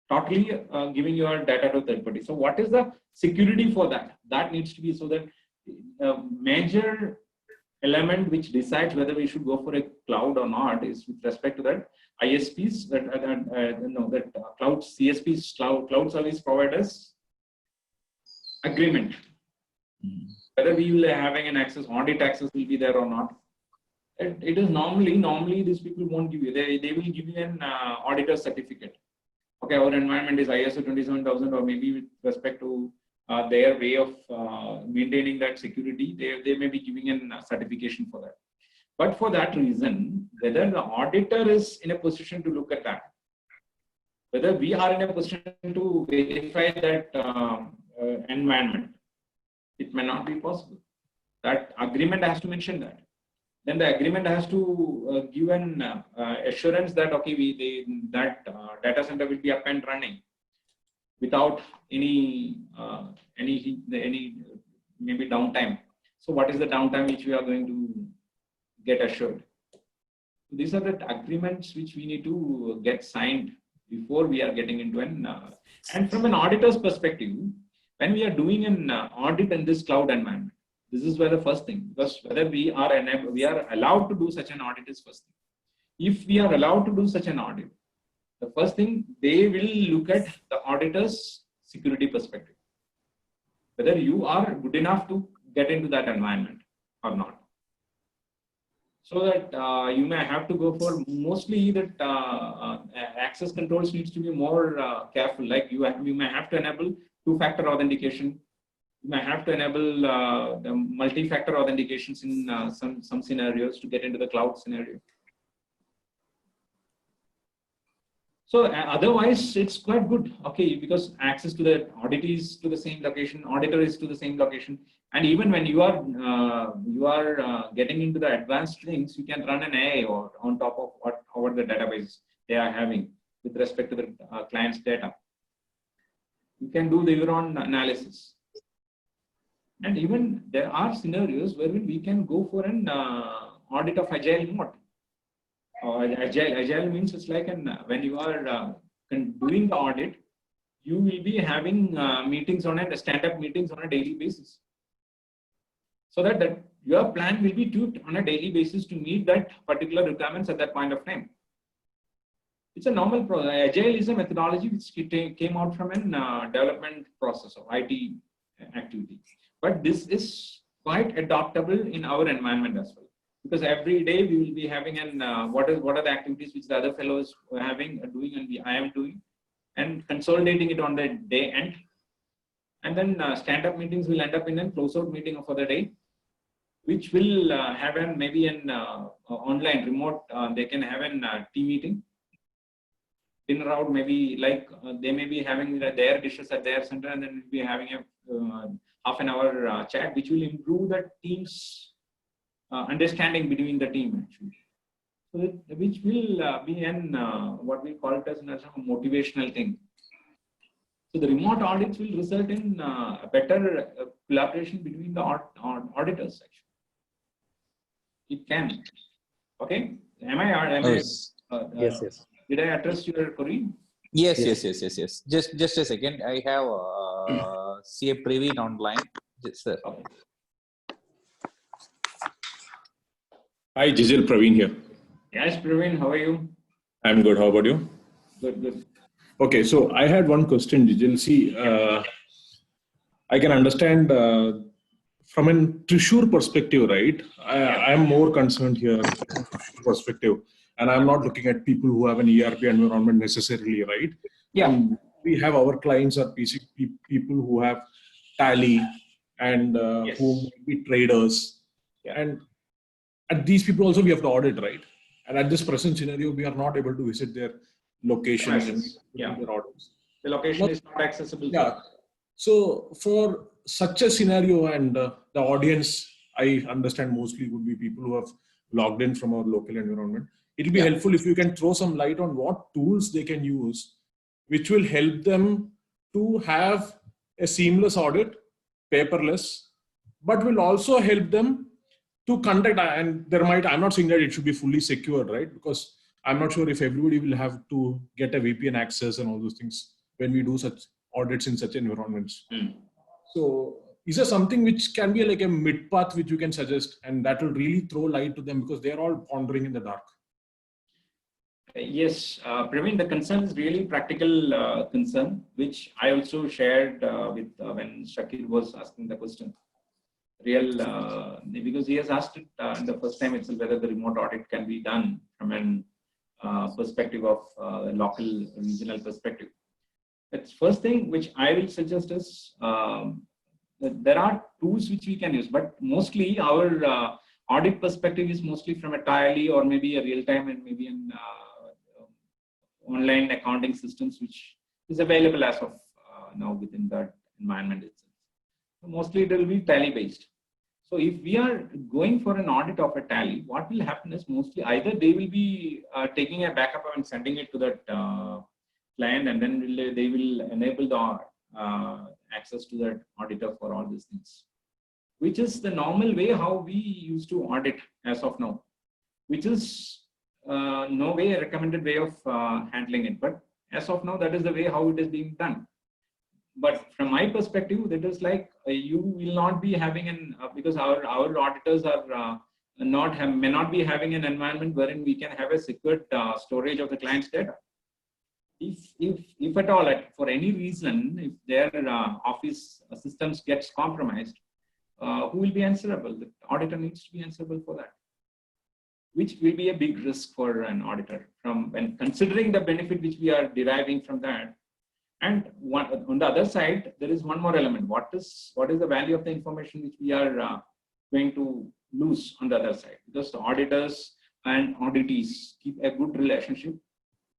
totally giving your data to third party. So what is the security for that? That needs to be so that major element which decides whether we should go for a cloud or not is with respect to that ISPs, that cloud CSPs, cloud service providers agreement. Whether we will having an access, audit access will be there or not. It is normally these people won't give you. They will give you an auditor certificate. Okay, our environment is ISO 27000, or maybe with respect to their way of maintaining that security, they may be giving a certification for that. But for that reason, whether the auditor is in a position to look at that, whether we are in a position to verify that environment, it may not be possible. That agreement has to mention that. Then the agreement has to give an assurance that okay, that data center will be up and running without any maybe downtime. So what is the downtime which we are going to get assured? These are the agreements which we need to get signed before we are getting into an and from an auditor's perspective, when we are doing an audit in this cloud environment, this is where the first thing, because whether we are allowed to do such an audit is first thing. If we are allowed to do such an audit, the first thing they will look at the auditor's security perspective, whether you are good enough to get into that environment or not. So that you may have to go for mostly that access controls needs to be more careful. Like you may have to enable two-factor authentication. You may have to enable the multi-factor authentications in some scenarios to get into the cloud scenario. So otherwise, it's quite good. Okay, because access to the audit is to the same location, auditor is to the same location, and even when you are getting into the advanced things, you can run an AI or on top of what the database they are having with respect to the client's data. You can do the own analysis. And even there are scenarios where we can go for an audit of agile mode. Agile means it's like when you are doing the audit, you will be having meetings stand-up meetings on a daily basis. So that your plan will be tweaked on a daily basis to meet that particular requirements at that point of time. It's a normal process. Agile is a methodology which came out from an development process of IT activity. But this is quite adaptable in our environment as well, because every day we will be having what are the activities which the other fellows are doing, and I am doing, and consolidating it on the day end. And then stand-up meetings will end up in a close-out meeting for the day, which will have maybe an online remote. They can have a team meeting, dinner out, maybe like they may be having their dishes at their center, and then we'll be having a half an hour chat, which will improve the team's understanding between the team actually. So which will be what we call it as a motivational thing. So the remote audits will result in a better collaboration between the auditors actually. It can. Okay. Yes. Yes. Did I address your query? Yes. Just a second. I have CA Praveen online. Yes, sir. Okay. Hi, Jijil, Praveen here. Yes, Praveen, how are you? I'm good. How about you? Good. Okay, so I had one question, Jijil. See, I can understand from an Trishur perspective, right? I am more concerned here perspective, and I'm not looking at people who have an ERP environment necessarily, right? Yeah. And we have our clients are basically people who have Tally and Yes. who might be traders, Yeah. and these people also we have to audit, right? And at this present scenario, we are not able to visit their locations and Yeah. their orders. The location is not accessible. Yeah. So for such a scenario, and the audience, I understand mostly would be people who have logged in from our local environment. It'll be helpful if you can throw some light on what tools they can use, which will help them to have a seamless audit, paperless, but will also help them to conduct, and I'm not saying that it should be fully secured, right? Because I'm not sure if everybody will have to get a VPN access and all those things. when we do such audits in such environments. Hmm. So is there something which can be like a mid path which you can suggest, and that will really throw light to them because they're all pondering in the dark? Yes, Praveen, the concern is really practical concern, which I also shared with when Shakir was asking the question. Because he has asked it the first time itself whether the remote audit can be done from an perspective of local regional perspective. That's first thing which I will suggest is that there are tools which we can use, but mostly our audit perspective is mostly from a Tally or maybe a real time and maybe an online accounting systems which is available as of now within that environment itself. Mostly it will be Tally based. So if we are going for an audit of a Tally, what will happen is mostly either they will be taking a backup and sending it to that client, and then they will enable the access to that auditor for all these things, which is the normal way how we used to audit as of now, which is no way a recommended way of handling it. But as of now, that is the way how it is being done. But from my perspective, that is like you will not be having an because our auditors are may not be having an environment wherein we can have a secured storage of the client's data. If at all, for any reason, if their office systems gets compromised, who will be answerable? The auditor needs to be answerable for that, which will be a big risk for an auditor from when considering the benefit which we are deriving from that. And on the other side, there is one more element. What is the value of the information which we are going to lose on the other side? Because the auditors and auditees keep a good relationship.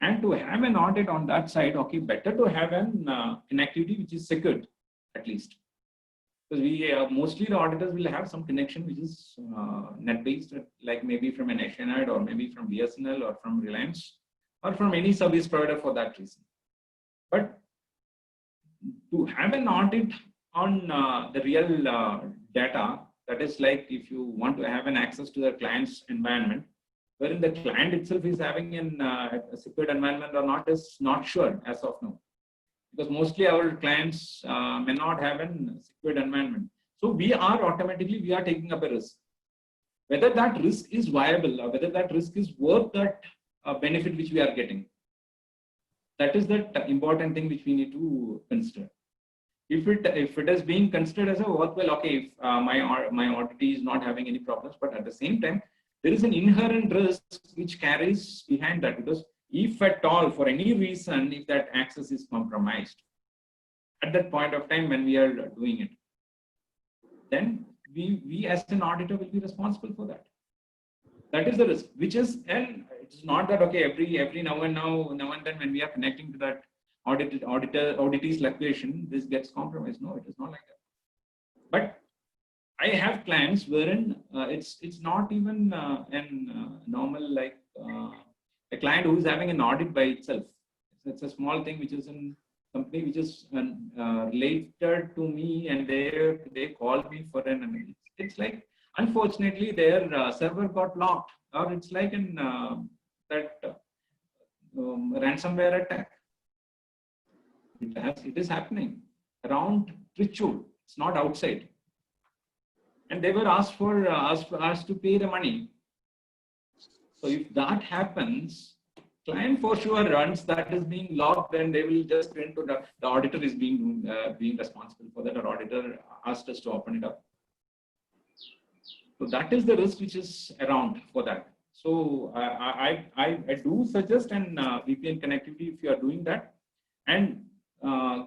And to have an audit on that side, okay, better to have an connectivity which is secured, at least. Because we mostly the auditors will have some connection which is net-based, like maybe from an Asianide or maybe from BSNL or from Reliance or from any service provider for that reason. But to have an audit on the real data, that is like if you want to have an access to the client's environment, wherein the client itself is having a secured environment or not is not sure as of now. Because mostly our clients may not have a secured environment. So we are taking up a risk. Whether that risk is viable or whether that risk is worth that benefit which we are getting. That is the important thing which we need to consider. If it is being considered as a worthwhile, okay, if my auditee is not having any problems, but at the same time, there is an inherent risk which carries behind that, because if at all, for any reason, if that access is compromised, at that point of time when we are doing it, then we as an auditor will be responsible for that. That is the risk, which is, and it's not that, okay, every now and then when we are connecting to that auditee's location, this gets compromised. No, it is not like that. But I have clients wherein it's not even normal, like a client who is having an audit by itself. It's a small thing which is in company which is related to me, and they call me for an analysis. It's like, unfortunately, their server got locked, or it's like that ransomware attack. It is happening around Trichur. It's not outside. And they were asked to pay the money. So if that happens, client for sure runs that is being locked, then they will just print to the auditor is being responsible for that, or auditor asked us to open it up. So that is the risk which is around for that. So I do suggest an VPN connectivity if you are doing that, and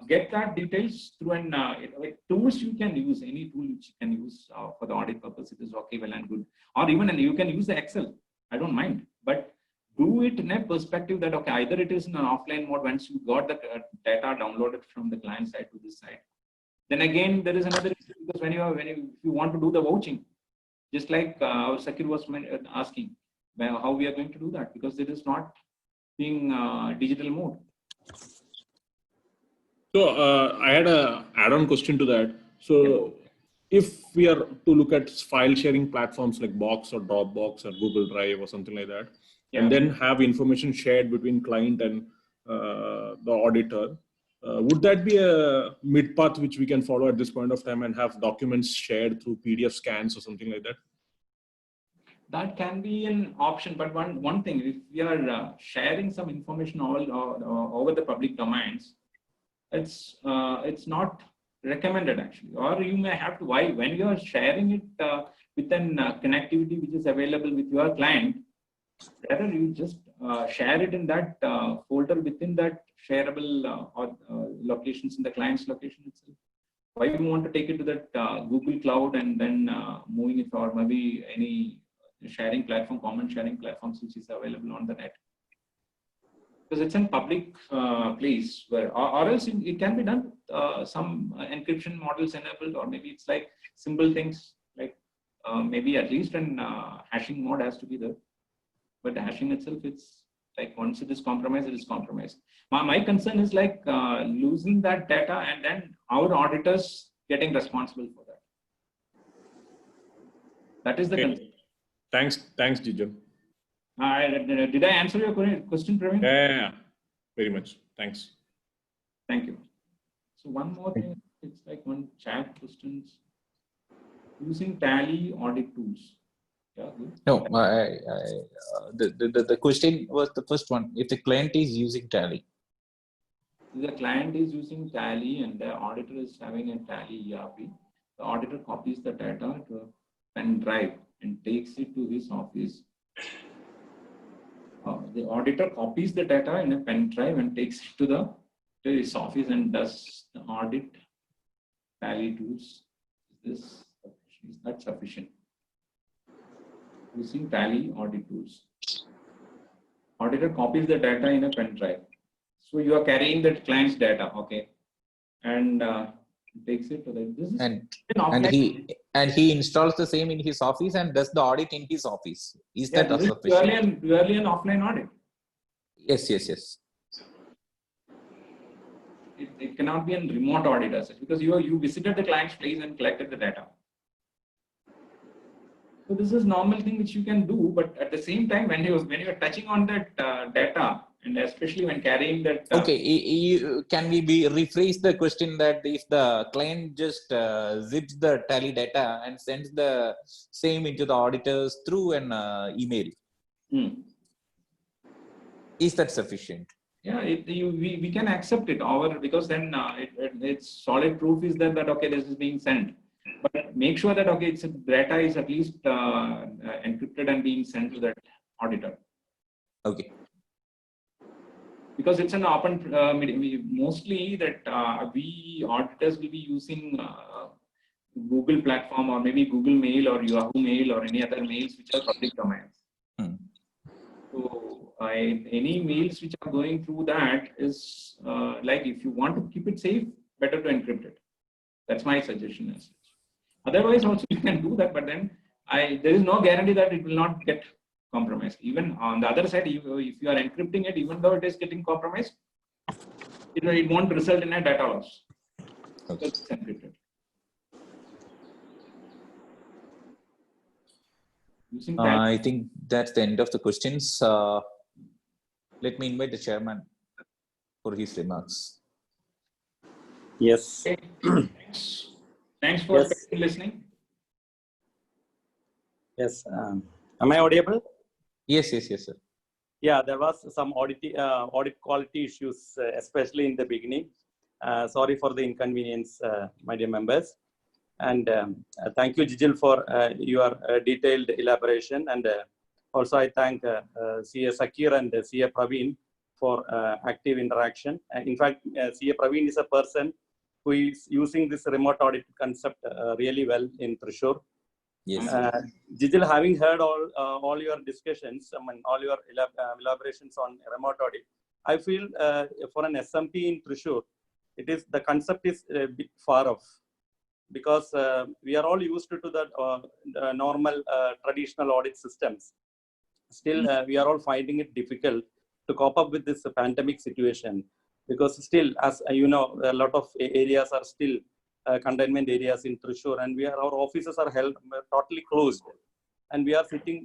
get that details through an like tools you can use, any tool which you can use for the audit purpose. It is okay, well and good. Or even you can use the Excel. I don't mind, but do it in a perspective that, okay, either it is in an offline mode once you got the data downloaded from the client side to this side. Then again, there is another issue, because when you want to do the vouching, just like our Sakir was asking, how we are going to do that, because it is not being digital mode. So I had a add-on question to that. So if we are to look at file sharing platforms like Box or Dropbox or Google Drive or something like that, and then have information shared between client and the auditor, Would that be a mid path which we can follow at this point of time and have documents shared through PDF scans or something like that? That can be an option, but one thing, if we are sharing some information over the public domains, it's not recommended actually, or you may have to, when you are sharing it with an connectivity which is available with your client, rather you just share it in that folder within that shareable locations in the client's location itself. Why you want to take it to that Google Cloud and then moving it, or maybe any sharing platform, common sharing platforms which is available on the net? Because it's in public place where, or else it can be done, some encryption models enabled, or maybe it's like simple things like maybe at least an hashing mode has to be there. But the hashing itself, it's like once it is compromised, it is compromised. My concern is like losing that data and then our auditors getting responsible for that. That is the concern. Thanks, Jijal. Did I answer your question, Praveen? Yeah, very much. Thanks. Thank you. So one more thing, it's like one chat questions. Using Tally audit tools. Yeah, good. No, the question was the first one. If the client is using Tally. The client is using Tally and the auditor is having a Tally ERP. The auditor copies the data to a pen drive and takes it to his office. The auditor copies the data in a pen drive and takes it to his office and does the audit. Tally tools. Is that sufficient? Using Tally audit tools. Auditor copies the data in a pen drive. So you are carrying that client's data, okay, and takes it to the. This is And he installs the same in his office and does the audit in his office. Is that sufficient? Purely an offline audit. Yes. It cannot be a remote audit as such, because you visited the client's place and collected the data. So this is normal thing which you can do, but at the same time, when you are touching on that data, and especially when carrying that. Okay, can we rephrase the question that if the client just zips the Tally data and sends the same into the auditors through an email, is that sufficient? Yeah, we can accept it, because then it's solid proof is that okay, this is being sent. But make sure that okay, data is at least encrypted and being sent to that auditor. Okay. Because it's an open, mostly that we auditors will be using Google platform or maybe Google Mail or Yahoo Mail or any other mails which are public domains. So any mails which are going through that is like if you want to keep it safe, better to encrypt it. That's my suggestion. Otherwise, also you can do that, but then there is no guarantee that it will not get compromised. Even on the other side, if you are encrypting it, even though it is getting compromised, it won't result in a data loss. Okay. It's encrypted. I think that's the end of the questions. Let me invite the chairman for his remarks. Yes. Okay. Thanks for listening. Yes. Am I audible? Yes, sir. Yeah, there was some audit quality issues, especially in the beginning. Sorry for the inconvenience, my dear members. And thank you, Jijal, for your detailed elaboration. And also I thank CA Sakir and CA Praveen for active interaction. In fact, CA Praveen is a person who is using this remote audit concept really well in Thrissur. Yes. Jijal, having heard all your discussions, all your elaborations on remote audit, I feel for an SMP in Thrissur, the concept is a bit far off, because we are all used to the normal traditional audit systems. Still, we are all finding it difficult to cope up with this pandemic situation, because still, as you know, a lot of areas are still containment areas in Thrissur, and our offices are held totally closed, and we are sitting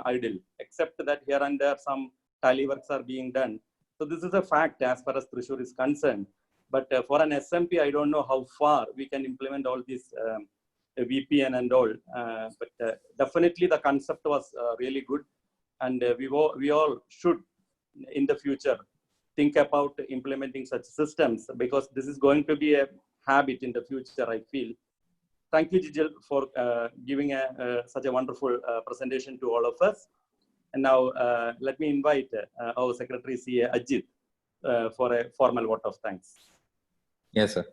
idle, except that here and there some tally works are being done. So this is a fact as far as Thrissur is concerned. But for an SMP, I don't know how far we can implement all these VPN and all. But definitely the concept was really good. And we all should, in the future, think about implementing such systems, because this is going to be a habit in the future, I feel. Thank you, Jijil, for giving such a wonderful presentation to all of us. And now let me invite our Secretary CA Ajit for a formal vote of thanks. Yes, sir.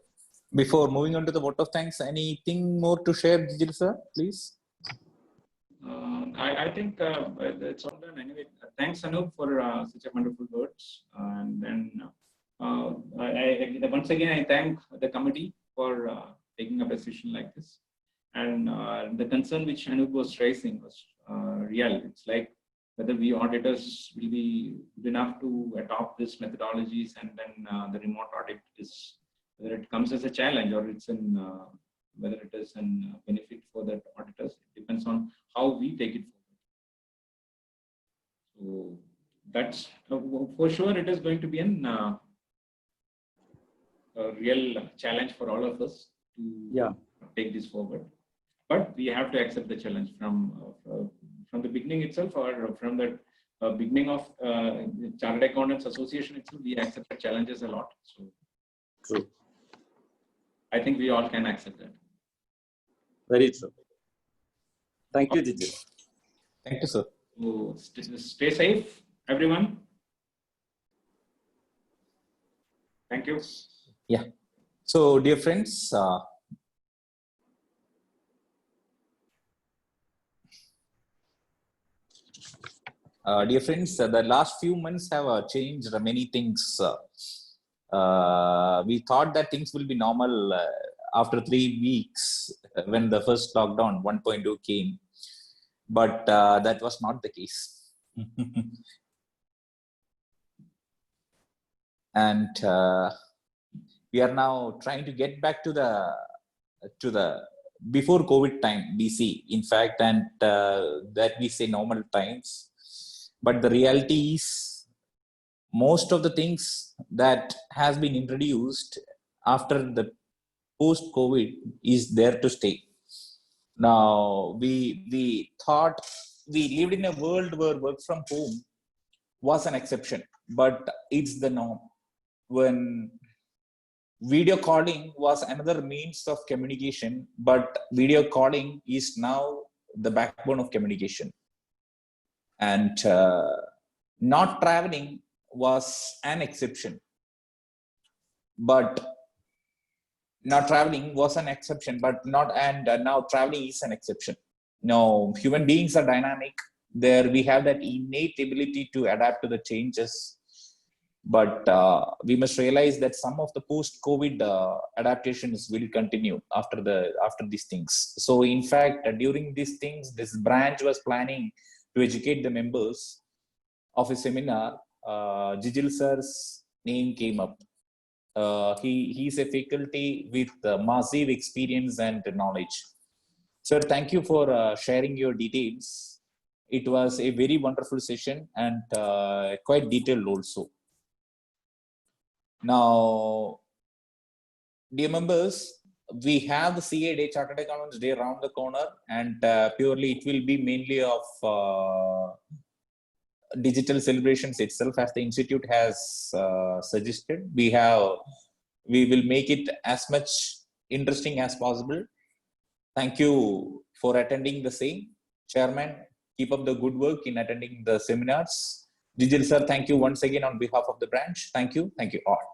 Before moving on to the vote of thanks, anything more to share, Jijil, sir, please? I think it's all done anyway. Thanks, Anup, for such a wonderful words. And then once again, I thank the committee for taking up a session like this. And the concern which Anup was raising was real. It's like whether we auditors will be good enough to adopt these methodologies, and then the remote audit is, whether it comes as a challenge or it's in whether it is an benefit for the auditors. It depends on how we take it forward. So that's for sure. It is going to be a real challenge for all of us to take this forward. But we have to accept the challenge from the beginning itself, or from the beginning of Chartered Accountants Association itself. We accepted challenges a lot. So true. I think we all can accept that. Very true. Thank you, Jijil. Thank you, sir. So stay safe, everyone. Thank you. Yeah. So, dear friends, the last few months have changed many things. We thought that things will be normal after 3 weeks when the first lockdown 1.0 came, but that was not the case. And we are now trying to get back to the before COVID time, BC, in fact, and that we say normal times. But the reality is, most of the things that has been introduced after the post-COVID is there to stay. Now, we thought we lived in a world where work from home was an exception, but it's the norm. When video calling was another means of communication, but video calling is now the backbone of communication. And not traveling was an exception, but now traveling now traveling is an exception. Now, human beings are dynamic. There we have that innate ability to adapt to the changes. But we must realize that some of the post-COVID adaptations will continue after these things. So, in fact, during these things, this branch was planning to educate the members of a seminar. Jijil sir's name came up. He's a faculty with massive experience and knowledge. Sir, thank you for sharing your details. It was a very wonderful session and quite detailed also. Now, dear members, we have the CA Day, Chartered Accountants Day around the corner, and purely it will be mainly of digital celebrations itself, as the institute has suggested. We will make it as much interesting as possible. Thank you for attending the same. Chairman, keep up the good work in attending the seminars. Jijil sir, thank you once again on behalf of the branch. Thank you all.